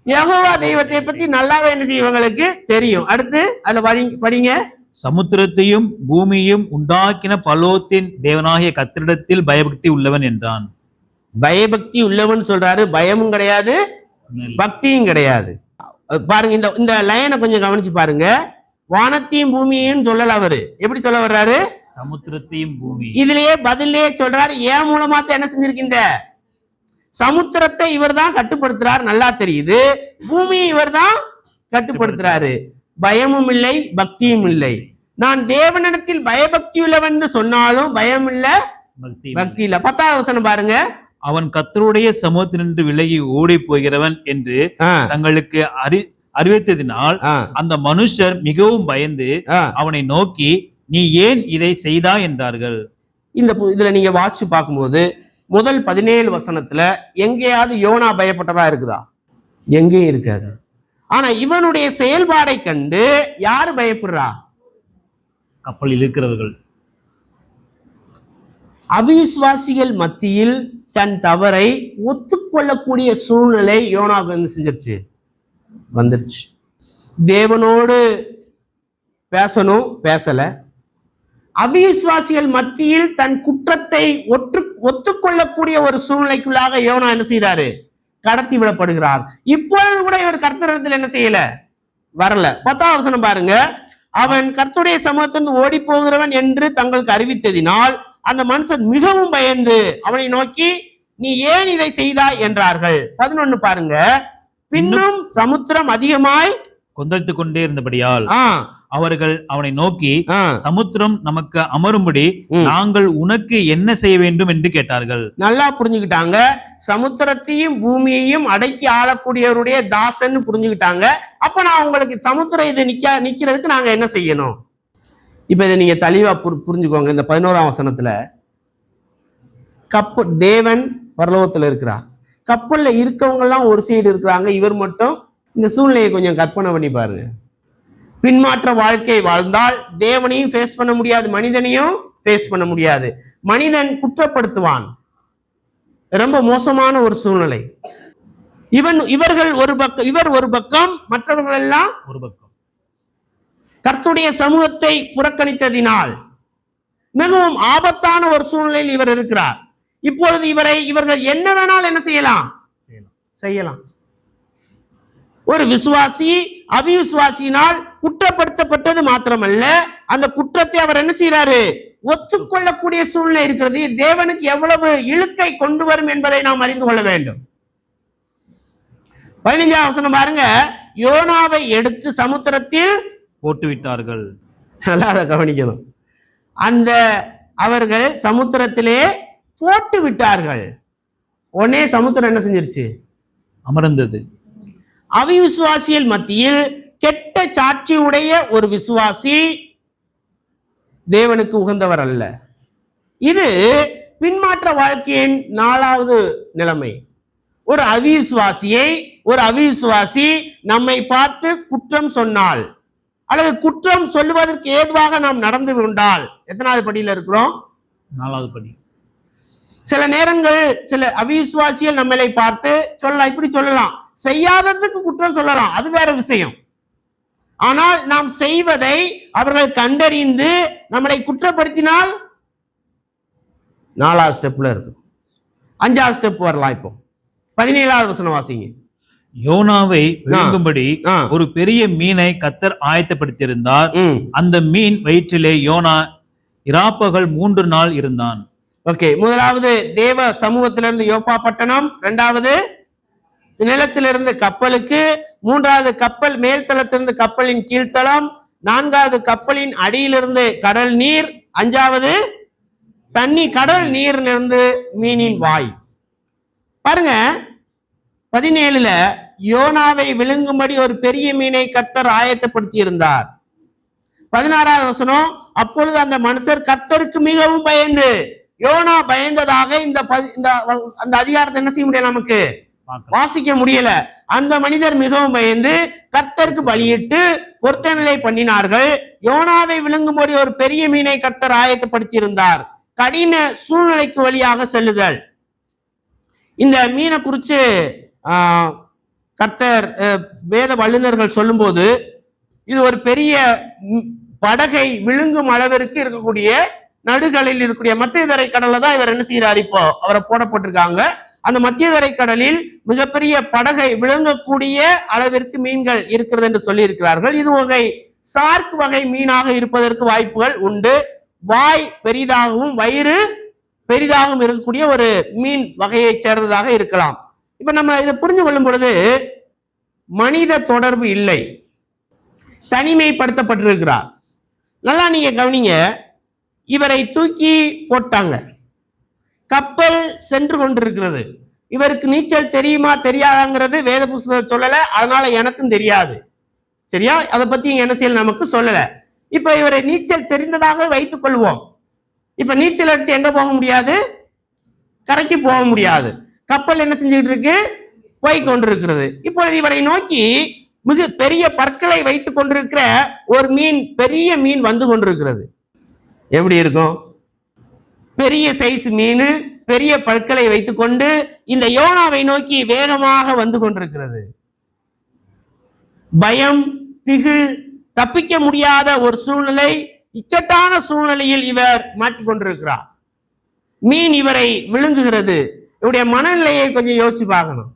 A: யெகோவா தெய்வத்தை பத்தி நல்லாவே என்ன செய்வங்களுக்கு தெரியும். அடுத்து அதுல படிங்க.
B: சமுத்திரத்தையும் பூமியையும் உண்டாக்கின பரலோகத்தின் தேவனாகிய கர்த்தரிடத்தில் பயபக்தி உள்ளவன் என்றான்.
A: பயபக்தி உள்ளவன் சொல்றாரு, பயமும் கிடையாது பக்தியும் கிடையாது. பாருங்க, இந்த லைனை கொஞ்சம் கவனிச்சு பாருங்க. வானத்தையும் பூமியையும் சொல்லல, அவரு எப்படி சொல்ல வர்றாரு,
B: சமுத்திரத்தையும் பூமி.
A: இதுலயே பதிலே சொல்றாரு, ஏன் மூலமா என்ன செஞ்சிருக்கு, இந்த சமுத்திரத்தை இவர் தான் கட்டுப்படுத்துறாரு, நல்லா தெரியுது. பூமியை இவர் தான் கட்டுப்படுத்துறாரு. பயமும் இல்லை பக்தியும் இல்லை. நான் தேவனிடத்தில் பயபக்தி உள்ளவன் என்று சொன்னாலும் பயம் இல்ல பக்தி இல்ல. 10வது வசனம் பாருங்க.
B: அவன் கர்த்தருடைய சமூகத்தினின்று விலகி ஓடி போகிறவன் என்று தங்களுக்கு அறிவித்ததினால் அந்த மனுஷர் மிகவும் பயந்து அவனை நோக்கி, நீ ஏன் இதை செய்தா என்றார்கள்.
A: இதுல நீங்க வாசிச்சு பார்க்கும்போது முதல் 17 வசனத்துல எங்கேயாவது யோனா பயப்பட்டதா இருக்குதா? எங்கேயும் இருக்காது. ஆனா இவனுடைய செயல்பாடை கண்டு யாரு பயப்படுறா?
B: கப்பலில் இருக்கிறவர்கள்.
A: அவிசுவாசிகள் மத்தியில் தன் தவறை ஒத்துக்கொள்ளக்கூடிய சூழ்நிலை யோனாவுக்கு வந்து செஞ்சிருச்சு, வந்துருச்சு. தேவனோடு பேசணும், பேசல. அவிசுவாசிகள் மத்தியில் தன் குற்றத்தை ஒத்துக்கொள்ளக்கூடிய ஒரு சூழ்நிலைக்குள்ளாக யோனா என்ன செய்யறாரு, கடத்தி விடப்படுகிறார். இப்பொழுது கூட இவர் கர்த்தரிடத்தில் என்ன செய்யல, வரல. 10வது வசனம் பாருங்க. அவன் கர்த்தருடைய சமூகத்திலிருந்து ஓடி போகிறவன் என்று தங்களுக்கு அறிவித்ததினால் அந்த மனுஷன் மிகவும் பயந்து அவனை நோக்கி, நீ ஏன் இதை செய்தாய் என்றார்கள். 11 பாருங்க. பின்னும் சமுத்திரம் அதிகமாய்
B: கொந்தளித்துக் கொண்டே இருந்தபடியால்
A: ஆ
B: அவர்கள் அவனை நோக்கி,
A: ஆ
B: சமுத்திரம் நமக்கு அமரும்படி நாங்கள் உனக்கு என்ன செய்ய வேண்டும் என்று கேட்டார்கள்.
A: நல்லா புரிஞ்சுக்கிட்டாங்க. சமுத்திரத்தையும் பூமியையும் அடக்கி ஆளக்கூடியவருடைய தாசன்னு புரிஞ்சுக்கிட்டாங்க. அப்ப நான் உங்களுக்கு சமுத்திரம் இது நிக்கிறதுக்கு நாங்க என்ன செய்யணும்? இப்ப இதை நீங்க தெளிவா புரிஞ்சுக்கோங்க. இந்த 11ஆம் வசனத்துல தேவன் பரலோகத்துல இருக்கிறார். கப்பல்ல இருக்கவங்க எல்லாம் ஒரு சைடு இருக்கிறாங்க, இவர் மட்டும். இந்த சூழ்நிலையை கொஞ்சம் கற்பனை பண்ணி பாருங்க. பின்மாற்ற வாழ்க்கை வாழ்ந்தால் தேவனையும் ஃபேஸ் பண்ண முடியாது, மனிதனையும் ஃபேஸ் பண்ண முடியாது. மனிதன் குற்றப்படுத்துவான். ரொம்ப மோசமான ஒரு சூழ்நிலை. இவர்கள் ஒரு பக்கம், இவர் ஒரு பக்கம், மற்றவர்கள் எல்லாம்
B: ஒரு பக்கம்.
A: கர்த்தருடைய சமூகத்தை புறக்கணித்ததினால் மிகவும் ஆபத்தான ஒரு சூழ்நிலையில் இவர் இருக்கிறார். இப்பொழுது இவர்கள் என்ன வேணாலும் என்ன செய்யலாம். ஒரு விசுவாசி அவிசுவாசியினால் குற்றப்படுத்தப்பட்டது மாத்திரமல்ல, அந்த குற்றத்தை அவர் என்ன செய்யறாரு? ஒத்துக்கொள்ளக்கூடிய சூழ்நிலை இருக்கிறது. தேவனுக்கு எவ்வளவு இழுக்கை கொண்டு வரும் என்பதை நாம் அறிந்து கொள்ள வேண்டும். 15ஆம் வசனம் பாருங்க. யோனாவை எடுத்து சமுத்திரத்தில்
B: போட்டு விட்டார்கள்.
A: நல்லா அதை கவனிக்கணும். அவர்கள் சமுத்திரத்திலே போட்டு விட்டார்கள். உடனே சமுத்திரம் என்ன செஞ்சிருச்சு?
B: அமர்ந்தது.
A: அவிசுவாசிகள் மத்தியில் கெட்ட சாட்சி உடைய ஒரு விசுவாசி தேவனுக்கு உகந்தவர் அல்ல. இது பின்மாற்ற வாழ்க்கையின் 4வது நிலைமை. ஒரு அவிசுவாசி நம்மை பார்த்து குற்றம் சொன்னால் அல்லது குற்றம் சொல்லுவதற்கு ஏதுவாக நாம் நடந்து கொண்டால், எத்தனாவது படியில இருக்கிறோம்?
B: 4வது படி.
A: சில நேரங்கள் சில அவிசுவாசிகள் நம்மளை பார்த்து இப்படி சொல்லலாம், செய்யாததுக்கு குற்றம் சொல்லலாம், அது வேற விஷயம். ஆனால் நாம் செய்வதை அவர்கள் கண்டறிந்து நம்மளை குற்றப்படுத்தினால் 4வது ஸ்டெப்ல இருக்கு. 5வது ஸ்டெப் வரலாம். இப்போ 17வது வசனம் வாசிங்க.
B: யோனாவை விழுங்கும்படி ஒரு பெரிய மீனை கர்த்தர் ஆயத்தப்படுத்தியிருந்தார். அந்த மீன் வயிற்றிலே யோனா இராப்பகல் 3 நாள் இருந்தான். ஓகே, முதலாவது தேவ சமூகத்திலிருந்து யோப்பா பட்டணம், 2வது நிலத்திலிருந்து கப்பலுக்கு, 3வது கப்பல் மேல்தளத்திலிருந்து கப்பலின் கீழ்த்தளம், 4வது கப்பலின் அடியிலிருந்து கடல் நீர், 5வது கடல் நீரிலிருந்து மீனின் வாய். பாருங்க, 17ல யோனாவை விழுங்கும்படி ஒரு பெரிய மீனை கர்த்தர் ஆயத்தப்படுத்தி இருந்தார். 16வது வசனம், அப்பொழுது அந்த மனுஷர் கர்த்தருக்கு மிகவும் பயந்து, யோனா பயந்ததாக அந்த அதிகாரத்தை என்ன செய்ய முடியல, நமக்கு வாசிக்க முடியல. அந்த மனிதர் மிகவும் பயந்து கர்த்தருக்கு பலியிட்டு பொருத்தநிலை பண்ணினார்கள். யோனாவை விழுங்கும்படி ஒரு பெரிய மீனை கர்த்தர் ஆயத்தப்படுத்தி இருந்தார். கடின சூழ்நிலைக்கு வழியாக செல்லுதல். இந்த மீனை குறித்து கர்த்தர் வேத வல்லுநர்கள் சொல்லும்போது, இது ஒரு பெரிய படகை விழுங்கும் அளவிற்கு இருக்கக்கூடிய நடுகளில் இருக்கக்கூடிய மத்திய தரை கடல்ல தான் இவர் என்ன செய்யறாரு, இப்போ அவரை போடப்பட்டிருக்காங்க. அந்த மத்திய தரை கடலில் மிகப்பெரிய படகை விழுங்கக்கூடிய அளவிற்கு மீன்கள் இருக்கிறது என்று சொல்லி இருக்கிறார்கள். இது வகை சார்க் வகை மீனாக இருப்பதற்கு வாய்ப்புகள் உண்டு. வாய் பெரிதாகவும் வயிறு பெரிதாகவும் இருக்கக்கூடிய ஒரு மீன் வகையை சேர்ந்ததாக இருக்கலாம். இப்ப நம்ம இதை புரிஞ்சு கொள்ளும் பொழுது, மனித தொடர்பு இல்லை, தனிமைப்படுத்தப்பட்டிருக்கிறார். நல்லா நீங்க கவனிங்க. இவரை தூக்கி போட்டாங்க, கப்பல் சென்று கொண்டிருக்கிறது. இவருக்கு நீச்சல் தெரியுமா தெரியாதாங்கிறது வேத புஸ்தகம் சொல்லல, அதனால எனக்கும் தெரியாது. சரியா? அதை பத்தி இங்க என்ன செய்யல, நமக்கு சொல்லல. இப்ப இவரை நீச்சல் தெரிந்ததாக வைத்துக் கொள்வோம். இப்ப நீச்சல் அடிச்சு எங்க போக முடியாது? கரைக்கு போக முடியாது. கப்பல் என்ன செஞ்சுக்கிட்டு இருக்கு? போய் கொண்டிருக்கிறது. இப்பொழுது இவரை நோக்கி மிக பெரிய பற்களை வைத்துக் கொண்டிருக்கிற ஒரு மீன், பெரிய மீன் வந்து கொண்டிருக்கிறது. எப்படி இருக்கும்? பெரிய சைஸ் மீன் பெரிய பற்களை வைத்துக் கொண்டு இந்த யோனாவை நோக்கி வேகமாக வந்து கொண்டிருக்கிறது. பயம், திகில், தப்பிக்க முடியாத ஒரு சூழ்நிலை, இக்கட்டான சூழ்நிலையில் இவர் மாட்டிக்கொண்டிருக்கிறார். மீன் இவரை விழுங்குகிறது. இவருடைய மனநிலையை கொஞ்சம் யோசிச்சு பார்க்கணும்.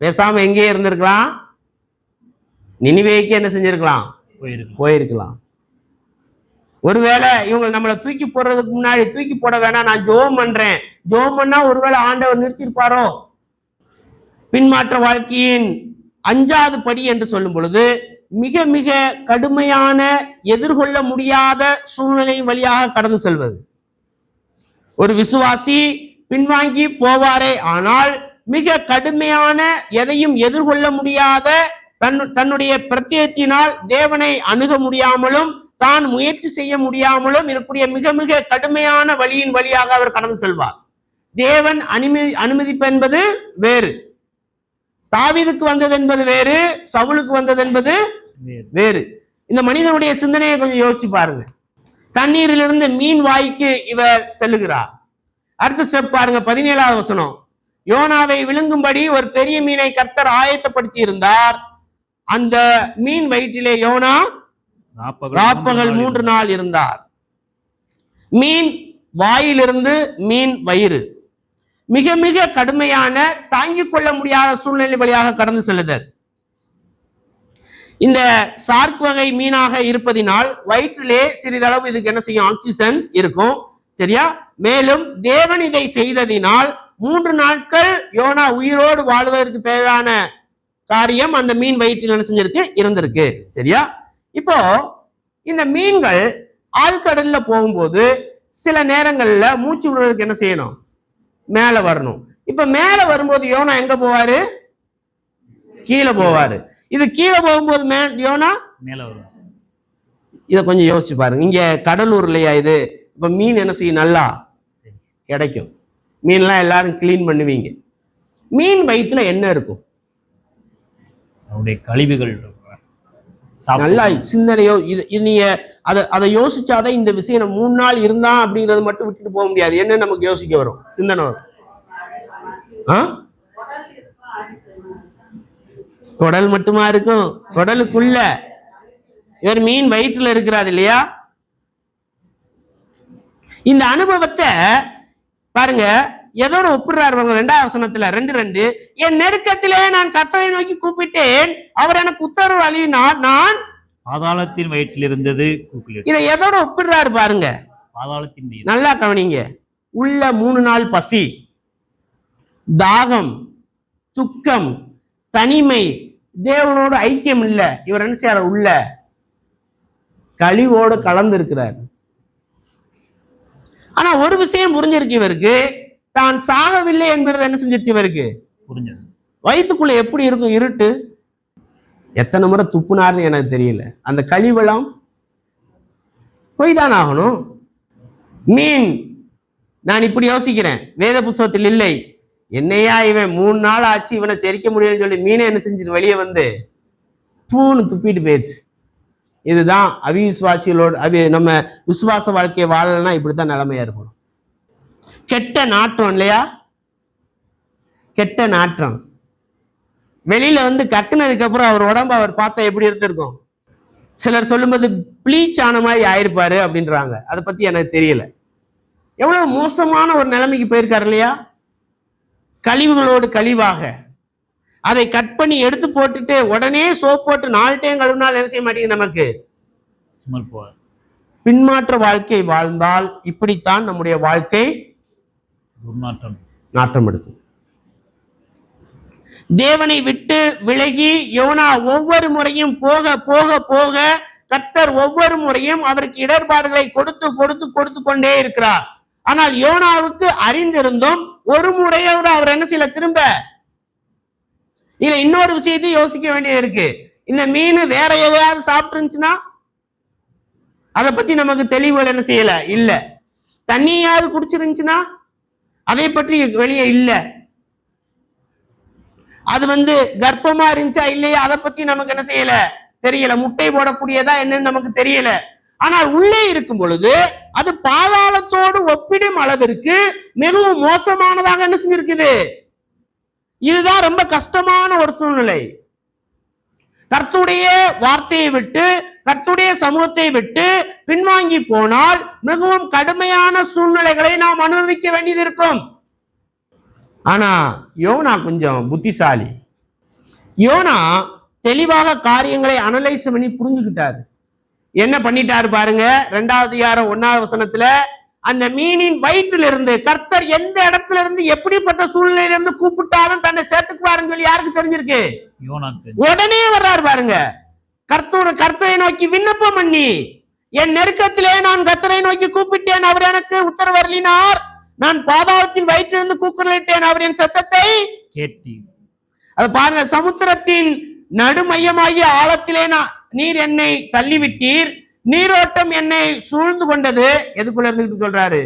B: பேசாம எங்கேயே இருந்திருக்கலாம், நினிவேக்கு என்ன செஞ்சிருக்கலாம், போயிருக்கலாம்.
A: ஒருவேளை இவங்க நம்மளை தூக்கி போடுறதுக்கு முன்னாடி தூக்கி போட வேணாம், நான் ஜெபம் பண்றேன், ஜெபம் பண்ணா ஒருவேளை ஆண்டவர் நிறுத்திருப்பாரோ? பின்மாற்ற வாழ்க்கையின் 5வது படி என்று சொல்லும் பொழுது மிக மிக கடுமையான எதிர்கொள்ள முடியாத சூழ்நிலையின் வழியாக கடந்து செல்வது. ஒரு விசுவாசி பின்வாங்கி போவாரே, ஆனால் மிக கடுமையான எதையும் எதிர்கொள்ள முடியாத தன்னுடைய பிரத்யேகத்தினால் தேவனை அணுக முடியாமலும் தான் முயற்சி செய்ய முடியாமலும் இருக்கக்கூடிய மிக மிக கடுமையான வழியின் வழியாக அவர் கடந்து செல்வார். தேவன் அனுமதிப்பு என்பது வேறு, தாவீதுக்கு வந்தது என்பது வேறு, சவுலுக்கு வந்தது என்பது வேறு. இந்த மனிதனுடைய சிந்தனையை கொஞ்சம் யோசிச்சு பாருங்க. தண்ணீரிலிருந்து மீன் வாய்க்கு இவர் செல்லுகிறார். அடுத்த ஸ்டெப் பாருங்க, 17வது வசனம். யோனாவை விழுங்கும்படி ஒரு பெரிய மீனை கர்த்தர் ஆயத்தப்படுத்தி இருந்தார். அந்த மீன் வயிற்றிலே யோனா ராப்பகல் 3 நாள் இருந்தார். மீன் வாயிலிருந்து மீன் வயிறு, மிக மிக கடுமையான தாங்கிக் கொள்ள முடியாத சூழ்நிலை வழியாக கடந்து செல்லுதல். இந்த சார்க் வகை மீனாக இருப்பதினால் வயிற்றிலே சிறிதளவு இதுக்கு என்ன செய்யும், ஆக்சிஜன் இருக்கும், சரியா? மேலும் தேவன் இதை செய்ததினால் 3 நாட்கள் யோனா உயிரோடு வாழ்வதற்கு தேவையான காரியம் அந்த மீன் வயிற்றில் என்ன செஞ்சிருக்கு, இருந்திருக்கு, சரியா? இப்போ இந்த மீன்கள் ஆழ்கடல்ல போகும்போது சில நேரங்கள்ல மூச்சு விடுறதுக்கு என்ன செய்யணும், மேல வரணும். இப்ப மேல வரும்போது யோனா எங்க போவாரு, கீழே போவாரு. இது கீழே போகும்போது யோனா மேல வரும். இத கொஞ்சம் யோசிச்சு பாருங்க. இங்க கடலூர் இல்லையா இது, இப்ப மீன் என்ன செய்யும், நல்லா கிடைக்கும். மீன்லாம் எல்லாரும் கிளீன் பண்ணுவீங்க. மீன் வயிற்றுல என்ன இருக்கும்,
B: கழிவுகள்.
A: நல்லா சிந்தனையோ இது நீங்க அதை யோசிச்சாதான் இந்த விஷயம் 3 நாள் இருந்தா அப்படிங்கறது மட்டும் விட்டுட்டு போக முடியாது. என்ன நமக்கு யோசிக்க வரும், சிந்தனை வரும். குடல் மட்டுமா இருக்கும், குடலுக்குள்ள இவர் மீன் வயிற்றுல இருக்கிறார் இல்லையா? இந்த அனுபவத்தை பாருங்க, எதோட ஒப்பிடுறாரு 2வது வசனத்துல 2:2. என் நெருக்கத்திலே நான் கர்த்தரை நோக்கி கூப்பிட்டேன், அவர் எனக்கு உத்தரவு அளினார், நான்
B: பாதாளத்தின் வயிற்றில் இருந்தது.
A: இதை எதோட ஒப்பிடுறாரு பாருங்க,
B: பாதாளத்தின்.
A: நல்லா கவனிங்க. உள்ள 3 நாள் பசி, தாகம், துக்கம், தனிமை, தேவனோடு ஐக்கியம் இல்ல. இவர் என்ன செய்யறார், உள்ள கழிவோடு கலந்து இருக்கிறார். ஆனா ஒரு விஷயம் புரிஞ்சிருக்கு இவருக்கு, தான் சாகவில்லை என்பது என்ன செஞ்சிருச்சு இவருக்கு புரிஞ்சது. வயிற்றுக்குள்ள எப்படி இருக்கும், இருட்டு. எத்தனை முறை துப்புனார்னு எனக்கு தெரியல. அந்த கழிவெல்லாம் போய்தான் ஆகணும். மீன், நான் இப்படி யோசிக்கிறேன், வேத புத்தகத்தில் இல்லை, என்னையா இவன் 3 நாள் ஆச்சு இவனை செரிக்க முடியலன்னு சொல்லி மீனை என்ன செஞ்சுட்டு வெளியே வந்து பூன்னு துப்பிட்டு போயிடுச்சு. இதுதான் அவிசுவாசிகளோடு நம்ம விசுவாச வாழ்க்கையை வாழலைன்னா இப்படித்தான் நிலைமையா இருக்கணும். கெட்ட நாற்றம் இல்லையா, கெட்ட நாற்றம். வெளியில வந்து கக்குனதுக்கு அப்புறம் அவர் உடம்பு அவர் பார்த்தா எப்படி இருந்திருக்கும். சிலர் சொல்லும்போது ப்ளீச் ஆன மாதிரி ஆயிருப்பாரு அப்படின்றாங்க. அதை பத்தி எனக்கு தெரியல. எவ்வளவு மோசமான ஒரு நிலைமைக்கு போயிருக்காரு இல்லையா. கழிவுகளோடு கழிவாக அதை கட் பண்ணி எடுத்து போட்டுட்டு உடனே சோப் போட்டு 4 டைம் கழுவினால் என்ன செய்ய மாட்டேங்குது நமக்கு. பின்மாற்ற வாழ்க்கை வாழ்ந்தால் இப்படித்தான் நம்முடைய வாழ்க்கை நாட்டம் எடுக்கும். தேவனை விட்டு விலகி யோனா ஒவ்வொரு முறையும் போக போக போக கர்த்தர் ஒவ்வொரு முறையும் அவருக்கு இடர்பாடுகளை கொடுத்து கொடுத்து கொடுத்து கொண்டே இருக்கிறார். ஆனால் யோனாவுக்கு அறிந்திருந்தும் ஒரு முறையோடு அவர் என்ன செய்யல, திரும்ப இல்ல. இன்னொரு விஷயத்தையும் யோசிக்க வேண்டியது இருக்கு. இந்த மீன் வேற எதையாவது சாப்பிட்டு இருந்துச்சுன்னா அதை பத்தி நமக்கு தெளிவுகள் என்ன செய்யல, இல்ல. தண்ணியாவது குடிச்சிருந்துச்சுன்னா அதை பற்றி வெளியே இல்ல. அது கர்ப்பமா இருந்துச்சா இல்லையா அதை பத்தி நமக்கு என்ன செய்யல, தெரியல. முட்டை போடக்கூடியதா என்னன்னு நமக்கு தெரியல. ஆனால் உள்ளே இருக்கும் பொழுது அது பாதாளத்தோடு ஒப்பிடும் அளவிற்கு மிகவும் மோசமானதாக என்ன செஞ்சிருக்குது. இதுதான் ரொம்ப கஷ்டமான ஒரு சூழ்நிலை. கர்த்தருடைய வார்த்தையை விட்டு கர்த்தருடைய சமூகத்தை விட்டு பின்வாங்கி போனால் மிகவும் கடுமையான சூழ்நிலைகளை நாம் அனுபவிக்க வேண்டியது இருக்கும். ஆனா யோனா கொஞ்சம் புத்திசாலி. யோனா தெளிவாக காரியங்களை அனலைஸ் பண்ணி புரிஞ்சுக்கிட்டாரு. என்ன பண்ணிட்டாரு பாருங்க. 2வது அதிகாரம் 1வது வசனத்துல, அந்த மீனின் வயிற்றிலிருந்து கர்த்தர் எந்த இடத்துல இருந்து எப்படிப்பட்ட சூழ்நிலையில இருந்து கூப்பிட்டாலும் தன்னை சேர்த்துக்குவாருன்னு சொல்லி யாருக்கு தெரிஞ்சிருக்கு?
B: யோனாக்கு.
A: உடனே வர்றாரு பாருங்க. கர்த்தரை நோக்கி விண்ணப்பம் பண்ணி, என் நெருக்கத்திலே நான் கர்த்தரை நோக்கி கூப்பிட்டேன், அவர் எனக்கு உத்தரவு அருளினார். நான் பாதாளத்தின் வயிற்றிலிருந்து கூக்குரலிட்டேன், அவர் என் சத்தத்தை
B: கேட்டீர்.
A: அது பாருங்க, சமுத்திரத்தின் நடுமையமாகிய ஆழத்திலே நீர் என்னை தள்ளிவிட்டீர், நீரோட்டம் என்னை சூழ்ந்து கொண்டது. எதுக்குள்ள இருந்துட்டு சொல்றாரு?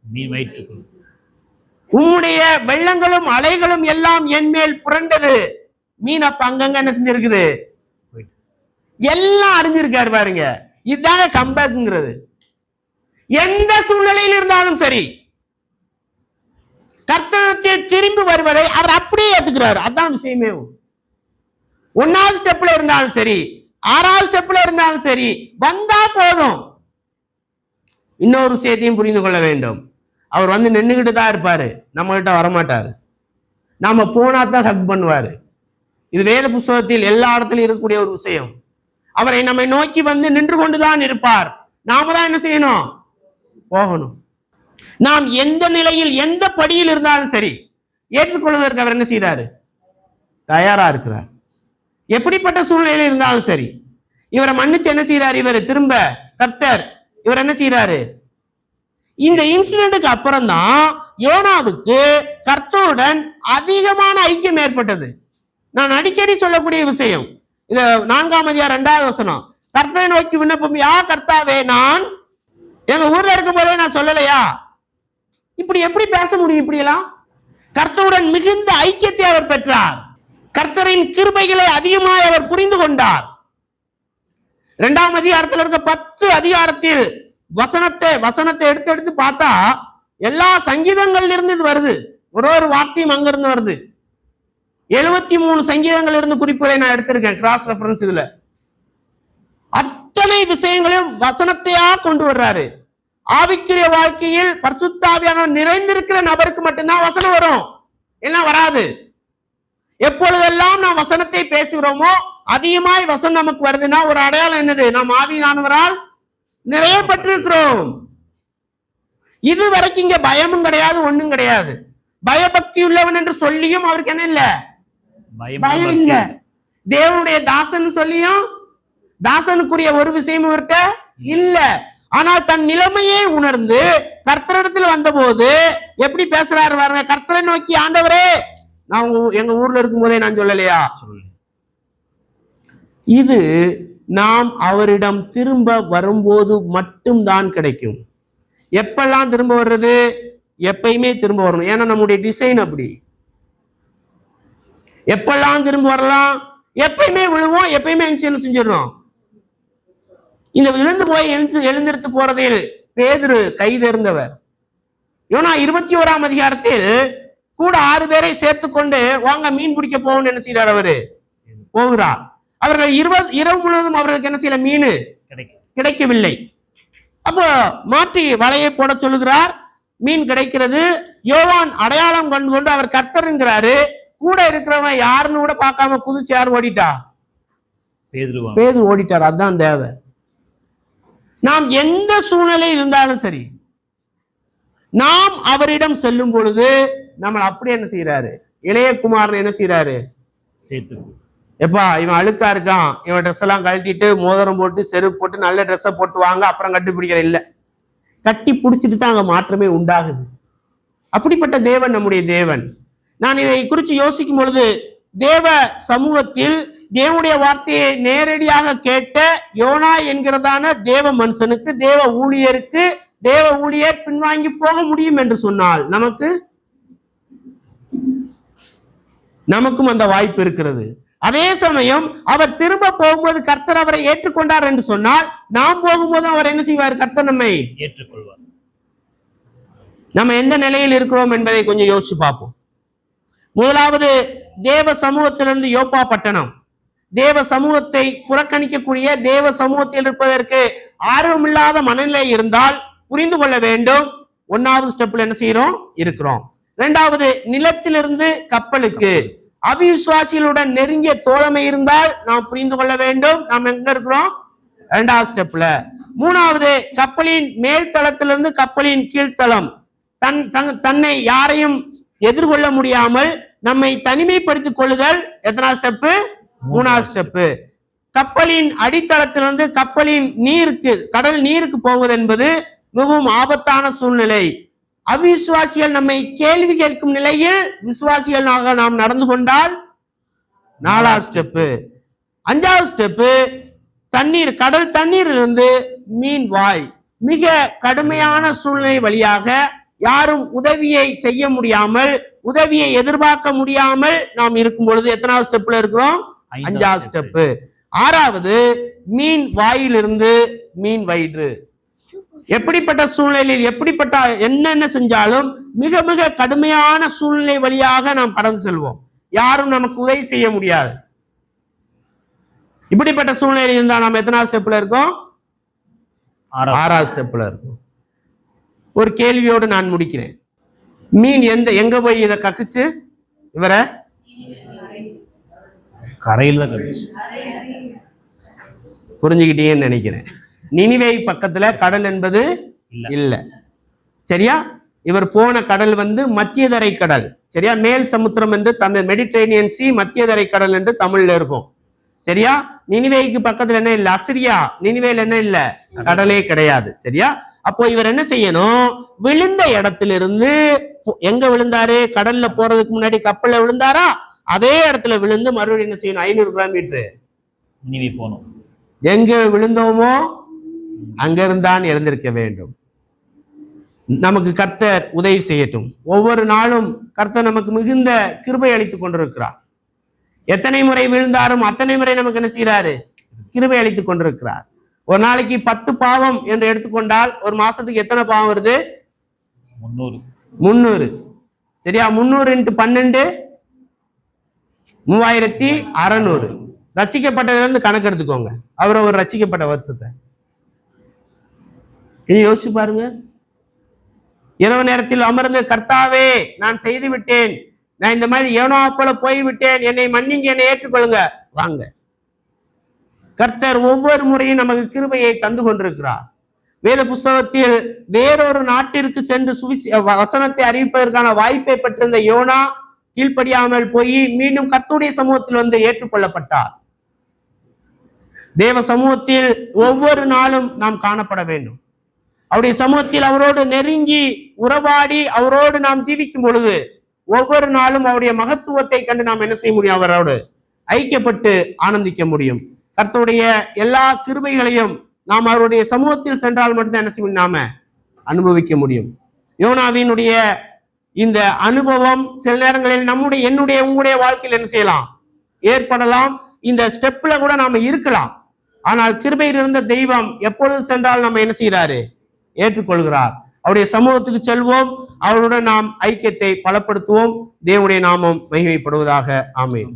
B: நீ வயிற்றுக்குள்.
A: உம்முடைய வெள்ளங்களும் அலைகளும் எல்லாம் என் மேல் புரண்டது. மீன் அப்ப அங்கங்க என்ன செஞ்சிருக்குது? எல்லாம் அறிஞ்சிருக்காரு பாருங்க. இதுதாங்க கம்பேக்ங்கிறது. எந்த சூழ்நிலையில் இருந்தாலும் சரி, கர்த்தரிடத்தில் திரும்பி வருவதை அவர் அப்படியே ஏத்துக்கிறாரு. அதான் விஷயமே. 1வது ஸ்டெப்ல இருந்தாலும் சரி, 6வது ஸ்டெப்ல இருந்தாலும் சரி, வந்தா போதும். இன்னொரு விஷயத்தையும் புரிந்து கொள்ள வேண்டும். அவர் வந்து நின்றுகிட்டு தான் இருப்பாரு, நம்ம கிட்ட வரமாட்டாரு. நாம போனா தான் ஹக் பண்ணுவாரு. இது வேத புஸ்தகத்தில் எல்லா இடத்துலயும் இருக்கக்கூடிய ஒரு விஷயம். அவரை நம்மை நோக்கி வந்து நின்று கொண்டுதான் இருப்பார். நாம தான் என்ன செய்யணும்? போகணும். நாம் எந்த நிலையில் எந்த படியில் இருந்தாலும் சரி, ஏற்றுக்கொள்வதற்கு அவர் என்ன செய்யறாரு? தயாரா இருக்கிறார். எப்படிப்பட்ட சூழ்நிலையில் இருந்தாலும் சரி, இவரை மன்னிச்சு என்ன செய்யறாரு? இவர் திரும்ப கர்த்தர் இவர் என்ன செய்யறாரு? இந்த இன்சிடென்ட்டுக்கு அப்புறம் தான் யோனாவுக்கு கர்த்தருடன் அதிகமான ஐக்கியம் ஏற்பட்டது. நான் அடிக்கடி சொல்லக்கூடிய விஷயம். இது 4ஆம் அதிகாரம் 2வது வசனம். கர்த்தரை நோக்கி விண்ணப்பம், யா கர்த்தாவே, நான் எங்க ஊர்ல இருக்கும் போதே நான் சொல்லலையா? இப்படி எப்படி பேச முடியும்? இப்படி எல்லாம் கர்த்தருடன் மிகுந்த ஐக்கியத்தை அவர் பெற்றார். கர்த்தரின் கிருபைகளை அதிகமாய் அவர் புரிந்து கொண்டார். 2ஆம் அதிகாரத்தில் இருக்க 10 அதிகாரத்தில் வசனத்தை எடுத்து பார்த்தா எல்லா சங்கீதங்கள்ல இருந்து இது வருது. ஒரு வார்த்தையும் அங்கிருந்து வருது. 73 சங்கீதங்கள் இருந்து குறிப்புகளை நான் எடுத்திருக்கேன், கிராஸ் ரெஃபரன்ஸ். இதுல அத்தனை விஷயங்களையும் வசனத்தையா கொண்டு வர்றாரு. ஆவிக்குரிய வாழ்க்கையில் பரிசுத்த ஆவியானவர் நிறைந்திருக்கிற நபருக்கு மட்டும்தான் வசனம் வரும், எல்லாம் வராது. எப்பொழுதெல்லாம் நாம் வசனத்தை பேசுகிறோமோ அதிகமாய் வசனம் நமக்கு வருதுன்னா ஒரு அடையாளம் என்னது? நாம் ஆவியானவரால் நிறைய பெற்றிருக்கிறோம். இது வரைக்கும் இங்க பயமும் கிடையாது, ஒண்ணும் கிடையாது. பயபக்தி உள்ளவன் என்று சொல்லியும் அவருக்கு என்ன இல்ல? பயம் இல்ல. தேவனுடைய தாசன் சொல்லியும் தாசனுக்குரிய ஒரு விஷயம் இவர்கிட்ட இல்ல. ஆனால் தன் நிலைமையே உணர்ந்து கர்த்தரிடத்தில் வந்த போது எப்படி பேசுறாரு பாருங்க. கர்த்தரை நோக்கி, ஆண்டவரே, நான் எங்க ஊர்ல இருக்கும் போதே நான் சொல்லலையா? இது நாம் அவரிடம் திரும்ப வரும்போது மட்டும்தான் கிடைக்கும். எப்பெல்லாம் திரும்ப வர்றது? எப்பயுமே திரும்ப வரணும். ஏன்னா நம்முடைய டிசைன் அப்படி. எப்பெல்லாம் திரும்ப வரலாம்? எப்பயுமே விழுவோம், எப்பயுமே என்ன செஞ்சிடறோம்? இந்த விழுந்து போய் எழுந்திருத்து போறதில் பேதுரு கைதேர்ந்தவர். யோனா 21ஆம் அதிகாரத்தில் கூட 6 பேரை சேர்த்து கொண்டு வாங்க மீன் பிடிக்க போகணும்னு என்ன செய்யறார்? அவரு போகிறார். அவர்கள் இரவு முழுவதும் அவர்களுக்கு என்ன செய்யல? மீன் கிடைக்கவில்லை. அப்போ மாற்றி வலையை போட சொல்லுகிறார். மீன் கிடைக்கிறது. யோவான் அடையாளம் கொண்டு அவர் கர்த்தருங்கிறாரு. கூட இருக்கிறவன் யாருன்னு கூட பார்க்காம குதிச்சு யார் ஓடிட்டா? பேதுரு ஓடிட்டார். அதுதான் தேவை. நாம் எந்த சூழ்நிலையில் இருந்தாலும் சரி, நாம் அவரிடம் செல்லும் பொழுது நம்ம அப்படி என்ன செய்யறாரு? இளையகுமாரன் என்ன செய்யறாரு? எப்பா, இவன் அழுக்கா இருக்கான், இவன் ட்ரெஸ் எல்லாம் கழட்டிட்டு மோதிரம் போட்டு செருப்பு போட்டு நல்ல ட்ரெஸ்ஸை போட்டு வாங்க, அப்புறம் கட்டி பிடிக்கிற இல்ல, கட்டி பிடிச்சிட்டு தான் அங்க மாற்றமே உண்டாகுது. அப்படிப்பட்ட தேவன் நம்முடைய தேவன். நான் இதை குறித்து யோசிக்கும் பொழுது, தேவ சமூகத்தில் தேவனுடைய வார்த்தையை நேரடியாக கேட்ட யோனா என்கிறதான தேவ மனுஷனுக்கு, தேவ ஊழியர் பின்வாங்கி போக முடியும் என்று சொன்னால் நமக்கும் அந்த வாய்ப்பு இருக்கிறது. அதே சமயம் அவர் திரும்ப போகும்போது கர்த்தர் அவரை ஏற்றுக்கொண்டார் என்று சொன்னால், நாம் போகும்போது அவர் என்ன செய்வார்? கர்த்தர் நம்மை ஏற்றுக்கொள்வார். நம்ம எந்த நிலையில் இருக்கிறோம் என்பதை கொஞ்சம் யோசிச்சு பார்ப்போம். முதலாவது, தேவ சமூகத்திலிருந்து யோப்பா பட்டணம். தேவ சமூகத்தை புறக்கணிக்கக்கூடிய, தேவ சமூகத்தில் இருப்பதற்கு ஆர்வமில்லாத மனநிலை இருந்தால் புரிந்து கொள்ள வேண்டும், 1வது ஸ்டெப்ல என்ன செய்யறோம்? இருக்கிறோம். 2வது, நிலத்திலிருந்து கப்பலுக்கு அவிசுவாசிகளுடன் நெருங்கிய தோழமை இருந்தால் நாம் புரிந்து கொள்ள வேண்டும் நாம் எங்க இருக்கிறோம்? இரண்டாவது ஸ்டெப்ல. மூணாவது, கப்பலின் மேல் தளத்திலிருந்து கப்பலின் கீழ்த்தளம். தன்னை யாரையும் எதிர்கொள்ள முடியாமல் நம்மை தனிமைப்படுத்திக் கொள்ளுதல் எத்தனாவது ஸ்டெப்பு? மூணாவது ஸ்டெப்பு. கப்பலின் அடித்தளத்திலிருந்து கப்பலின் நீருக்கு, கடல் நீருக்கு போவது என்பது மிகவும் ஆபத்தான சூழ்நிலை. அவிசுவாசிகள் நம்மை கேள்வி கேட்கும் நிலையில் விசுவாசிகளாக நாம் நடந்து கொண்டால் நாலாவது ஸ்டெப்பு. அஞ்சாவது ஸ்டெப்பு, தண்ணீர், கடல் தண்ணீரிலிருந்து மீன் வாய். மிக கடுமையான சூழ்நிலை வழியாக யாரும் உதவியை செய்ய முடியாமல், உதவியை எதிர்பார்க்க முடியாமல் நாம் இருக்கும் பொழுது எத்தனாவது ஸ்டெப்ல இருக்கிறோம்? அஞ்சாவது ஸ்டெப்பு. ஆறாவது, மீன் வாயிலிருந்து மீன் வயிறு. எப்படிப்பட்ட சூழ்நிலையில் எப்படிப்பட்ட என்னென்ன செஞ்சாலும் மிக மிக கடுமையான சூழ்நிலை வழியாக நாம் கடந்து செல்வோம். யாரும் நமக்கு உதவி செய்ய முடியாது. இப்படிப்பட்ட சூழ்நிலை இருந்தா நாம் எத்தனாவது ஸ்டெப்ல இருக்கோம்? ஆறாவது ஸ்டெப்ல இருக்கும். ஒரு கேள்வியோடு நான் முடிக்கிறேன். மீன் எங்க போய் இதை கக்குச்சு? இவரை
B: கரையில் தான் கடிச்சு.
A: புரிஞ்சுக்கிட்டீங்கன்னு நினைக்கிறேன். நினிவே பக்கத்துல கடல் என்பது இல்ல. சரியா? இவர் போன கடல் மத்திய தரை கடல். சரியா? மேல் சமுத்திரம் என்று தமிழ், மெடிட்டரேனியன் சி, மத்திய தரை கடல் என்று தமிழ்ல இருக்கும். சரியா? நினிவேக்கு பக்கத்துல என்ன இல்ல? அசிரியா. நினிவேல என்ன இல்ல? கடலே கிடையாது. சரியா? அப்போ இவர் என்ன செய்யணும்? விழுந்த இடத்திலிருந்து எங்க விழுந்தாரு? கடல்ல போறதுக்கு முன்னாடி கப்பல்ல விழுந்தாரா? அதே இடத்துல விழுந்து மறுபடியும் என்ன செய்யணும்? 500 கிலோமீட்டர்
B: நினிவே போகணும்.
A: எங்க விழுந்தோமோ அங்கிருந்தான் எழுந்திருக்க வேண்டும். நமக்கு கர்த்தர் உதவி செய்யட்டும். ஒவ்வொரு நாளும் கர்த்தர் நமக்கு மிகுந்த கிருபை அளித்துக் கொண்டிருக்கிறார். எத்தனை முறை விழுந்தாலும் அத்தனை முறை நமக்கு என்ன செய்யறாரு? கிருபை அளித்துக் கொண்டிருக்கிறார். ஒரு நாளைக்கு 10 பாவம் என்று எடுத்துக்கொண்டால் ஒரு மாசத்துக்கு எத்தனை பாவம் வருது? 300. சரியா? 300 × 12 3600. ரட்சிக்கப்பட்டதுல இருந்து கணக்கு எடுத்துக்கோங்க. அவரை ஒரு ரட்சிக்கப்பட்ட வருஷத்தை யோசிச்சு பாருங்க. இரவு நேரத்தில் அமர்ந்து, கர்த்தாவே நான் செய்து விட்டேன், நான் இந்த மாதிரி ஏனோ போல போய்விட்டேன், என்னை மன்னிங்க, என்னை ஏற்றுக்கொள்ளுங்க, வாங்க. கர்த்தர் ஒவ்வொரு முறையும் நமக்கு கிருபையை தந்து கொண்டிருக்கிறார். வேத புஸ்தகத்தில் வேறொரு நாட்டிற்கு சென்று வசனத்தை அறிவிப்பதற்கான வாய்ப்பை பெற்றிருந்த யோனா கீழ்ப்படியாமல் போய் மீண்டும் கர்த்தருடைய சமூகத்தில் ஏற்றுக்கொள்ளப்பட்டார். தேவ சமூகத்தில் ஒவ்வொரு நாளும் நாம் காணப்பட வேண்டும். அவருடைய சமூகத்தில் அவரோடு நெருங்கி உறவாடி அவரோடு நாம் ஜீவிக்கும் பொழுது ஒவ்வொரு நாளும் அவருடைய மகத்துவத்தை கண்டு நாம் என்ன செய்ய முடியும்? அவரோடு ஐக்கியப்பட்டு ஆனந்திக்க முடியும். கர்த்தருடைய எல்லா கிருபைகளையும் நாம் அவருடைய சமூகத்தில் சென்றால் மட்டும்தான் என்ன செய்ய நாம அனுபவிக்க முடியும். யோனாவினுடைய இந்த அனுபவம் சில நேரங்களில் என்னுடைய உங்களுடைய வாழ்க்கையில் என்ன செய்யலாம்? ஏற்படலாம். இந்த ஸ்டெப்ல கூட நாம இருக்கலாம். ஆனால் கிருபையில் இருந்த தெய்வம் எப்பொழுது சென்றால் நம்ம என்ன செய்யறாரு? ஏற்றுக்கொள்கிறார். அவருடைய சமூகத்துக்கு செல்வோம். அவருடன் நாம் ஐக்கியத்தை பலப்படுத்துவோம். தேவனுடைய நாமம் மகிமைப்படுவதாக. ஆமென்.